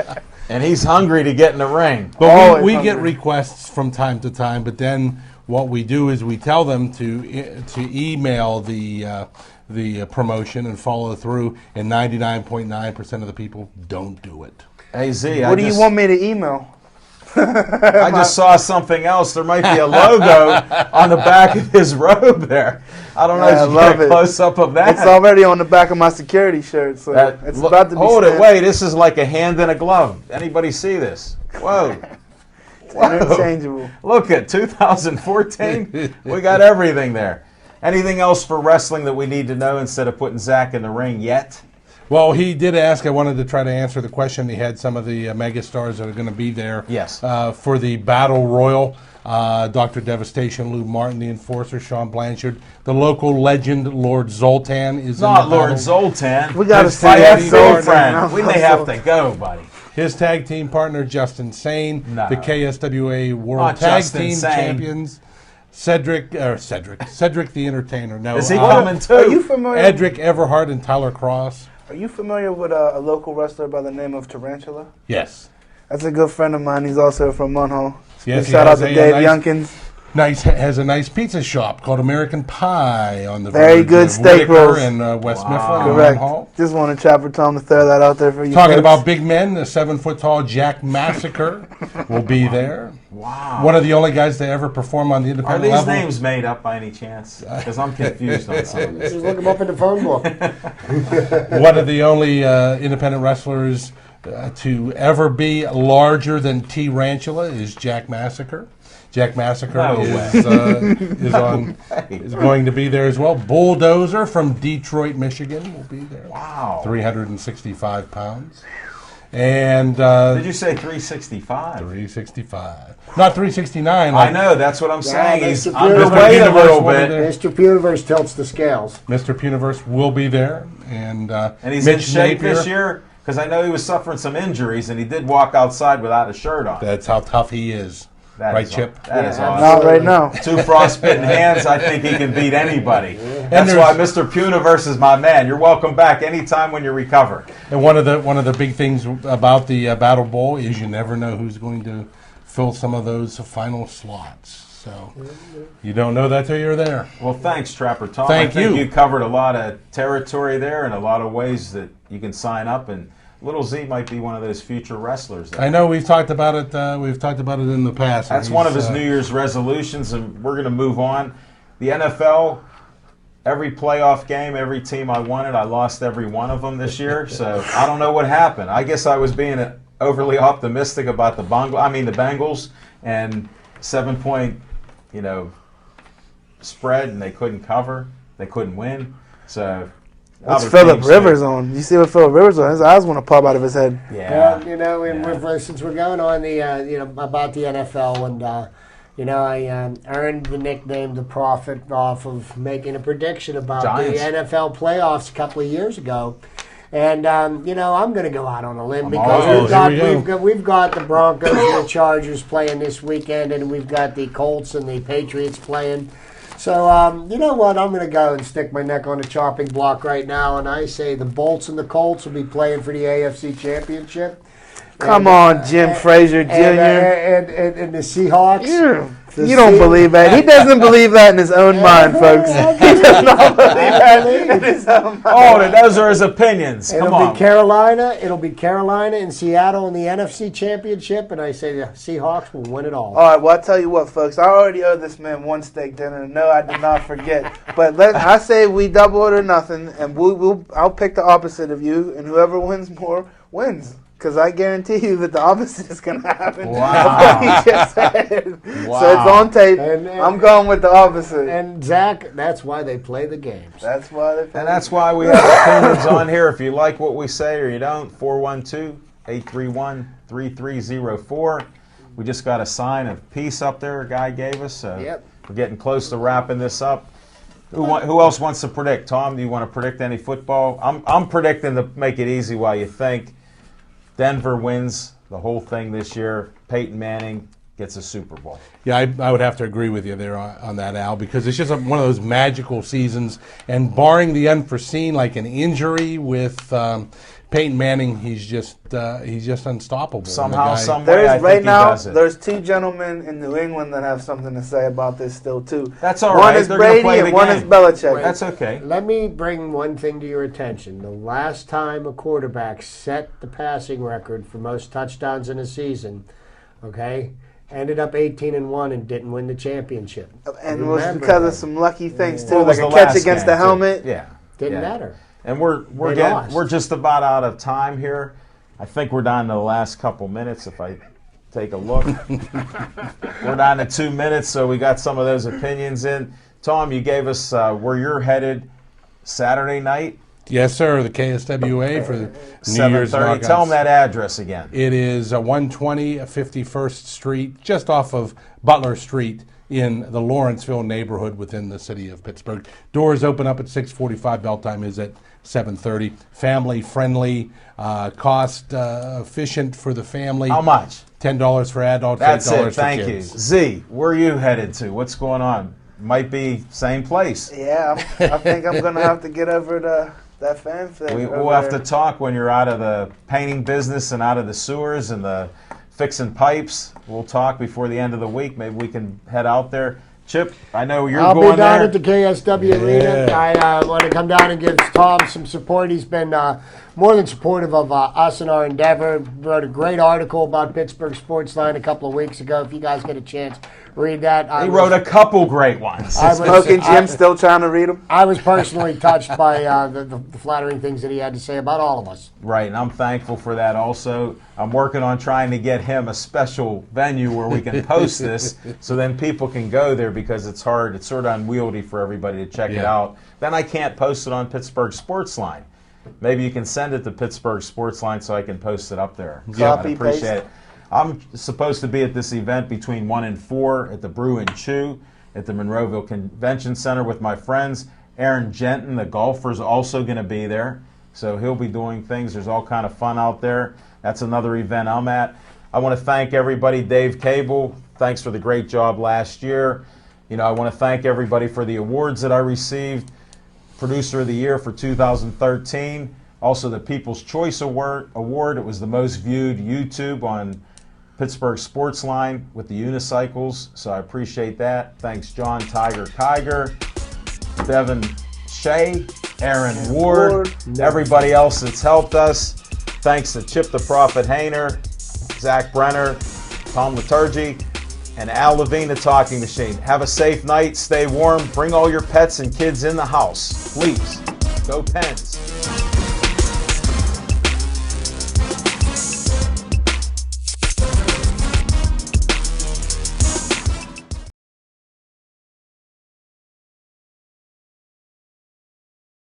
guy. And he's hungry to get in the ring. But Always we get hungry. requests from time to time, but then what we do is we tell them to email the promotion and follow through, and 99.9% of the people don't do it. Hey Z, What do you want me to email? I just saw something else. There might be a logo on the back of his robe there. I don't know Yeah, I if you love get a it. close up of that. It's already on the back of my security shirt, so it's about to be hold it, stamped. wait. This is like a hand in a glove. Anybody see this? Whoa. Interchangeable. Look at 2014. We got everything there. Anything else for wrestling that we need to know instead of putting Zach in the ring yet? Well, he did ask. I wanted to try to answer the question. He had some of the megastars that are going to be there. Yes. For the Battle Royal. Dr. Devastation, Lou Martin, the Enforcer, Sean Blanchard, the local legend, Lord Zoltan is Not in the Lord battle. Zoltan. We gotta His see my that ex Zoltan. girlfriend. We may have to go, buddy. His tag team partner, Justin Sane, No. the KSWA World Not Tag Justin Team Sane. Champions, Cedric the Entertainer. No, Is he uh, coming too? Are you familiar? Edric Everhart and Tyler Cross. Are you familiar with a local wrestler by the name of Tarantula? Yes. That's a good friend of mine. He's also from Munhall. Yes, he Shout out has to a Dave nice- Youngkins. Has a nice pizza shop called American Pie on the Very verge good of steak Whitaker rolls. and West Mifflin. Correct. Hall. Just want to Chopper Tom to throw that out there for you. Talking folks. about big men, the 7-foot-tall Jack Massacre will be there. Wow. One of the only guys to ever perform on the Are independent these level. names made up by any chance? Because I'm confused on some of this. Just look him up in the phone book. One of the only independent wrestlers to ever be larger than T. Rantula is Jack Massacre. Jack Massacre No is going to be there as well. Bulldozer from Detroit, Michigan will be there. Wow. 365 pounds. And Did you say 365? 365. Not 369. I know, that's what I'm saying. that's He's the beautiful underweight a universe little one bit. there. Mr. Puniverse tilts the scales. Mr. Puniverse will be there. And And he's Mitch in shape Napier. this year? Because I know he was suffering some injuries, and he did walk outside without a shirt on. That's how tough he is. That right, is Chip? That is Yeah, awesome. Not right now. Two frostbitten hands, I think he can beat anybody. That's there's- why Mr. Puniverse is my man. You're welcome back anytime when you recover. And one of the big things about the Battle Bowl is you never know who's going to fill some of those final slots. So you don't know that till you're there. Well, thanks, Trapper Tom. Thank I think you. you covered a lot of territory there and a lot of ways that you can sign up. And Little Z might be one of those future wrestlers. I know we've talked about it. We've talked about it in the past. That's one of his New Year's resolutions, and we're going to move on. The NFL, every playoff game, every team I wanted, I lost every one of them this year. So I don't know what happened. I guess I was being overly optimistic about the Bengals and 7-point, spread, and they couldn't cover. They couldn't win. So what's Phillip Rivers on? You see what Phillip Rivers on? His eyes want to pop out of his head. Yeah. Well, since we're going on the about the NFL, and I earned the nickname the Prophet off of making a prediction about Giants. the NFL playoffs a couple of years ago. And I'm going to go out on a limb because we've got the Broncos and the Chargers playing this weekend, and we've got the Colts and the Patriots playing. So you know what? I'm going to go and stick my neck on the chopping block right now, and I say the Bolts and the Colts will be playing for the AFC Championship. Come on, Jim Frazier Jr. And the Seahawks. You don't believe that. He doesn't believe that in his own mind, folks. He does not believe that in his own mind. Oh, those are his opinions. Come on. It'll be Carolina and Seattle in the NFC Championship, and I say the Seahawks will win it all. All right, well, I'll tell you what, folks. I already owe this man one steak dinner. No, I did not forget. But I say we double it or nothing, and I'll pick the opposite of you, and whoever wins more wins. Because I guarantee you that the opposite is going to happen. Wow. What he just said. Wow. So it's on tape. I'm going with the opposite. And Zach, that's why they play the games. That's why they play. And that's why we have opinions on here. If you like what we say or you don't, 412-831-3304. We just got a sign of peace up there a guy gave us. So We're getting close to wrapping this up. Who else wants to predict? Tom, do you want to predict any football? I'm predicting to make it easy while you think. Denver wins the whole thing this year. Peyton Manning gets a Super Bowl. Yeah, I would have to agree with you there on that, Al, because it's just one of those magical seasons. And barring the unforeseen, like an injury with Peyton Manning, he's just unstoppable. Somehow, some way, I think he does it. There's two gentlemen in New England that have something to say about this still, too. That's all right. One is They're Brady play the and one game. is Belichick. That's okay. Let me bring one thing to your attention. The last time a quarterback set the passing record for most touchdowns in a season, ended up 18-1 and didn't win the championship. And it was because of some lucky things, too, What was like a the catch last against game, the helmet. Yeah. Didn't matter. And we're just about out of time here. I think we're down to the last couple minutes if I take a look. We're down to 2 minutes, so we got some of those opinions in. Tom, you gave us where you're headed Saturday night. Yes, sir. The KSWA for the New Year's 7:30. knockouts. Tell them that address again. It is 120 51st Street, just off of Butler Street in the Lawrenceville neighborhood within the city of Pittsburgh. Doors open up at 6:45. Bell time is at 7:30. Family friendly, cost efficient for the family. How much? $10 for adults. That's $8 it. for Thank kids. you. Z, where are you headed to? What's going on? Might be same place. Yeah, I think I'm going to have to get over to that fanfare. We'll have to talk when you're out of the painting business and out of the sewers and the fixing pipes. We'll talk before the end of the week. Maybe we can head out there. Chip, I know you're I'll going be down there. at the KSW Arena. I want to come down and give Tom some support. He's been more than supportive of us and our endeavor. Wrote a great article about Pittsburgh Sportsline a couple of weeks ago. If you guys get a chance, read that. He wrote a couple great ones. Smoking Jim still trying to read them? I was personally touched by the flattering things that he had to say about all of us. Right, and I'm thankful for that also. I'm working on trying to get him a special venue where we can post this so then people can go there because it's hard. It's sort of unwieldy for everybody to check it out. Then I can't post it on Pittsburgh Sportsline. Maybe you can send it to Pittsburgh Sportsline so I can post it up there. Yeah, I'd appreciate it. I'm supposed to be at this event between 1 and 4 at the Brew and Chew at the Monroeville Convention Center with my friends. Aaron Jensen, the golfer, is also going to be there. So he'll be doing things. There's all kind of fun out there. That's another event I'm at. I want to thank everybody. Dave Cable, thanks for the great job last year. I want to thank everybody for the awards that I received. Producer of the Year for 2013. Also the People's Choice Award. It was the most viewed YouTube on Pittsburgh Sportsline with the unicycles, so I appreciate that. Thanks, John Tiger Kiger, Devin Shea, Aaron Ward, everybody else that's helped us. Thanks to Chip the Prophet Hayner, Zach Brenner, Tom Liturgy, and Al Levine, the Talking Machine. Have a safe night. Stay warm. Bring all your pets and kids in the house. Please. Go Pens.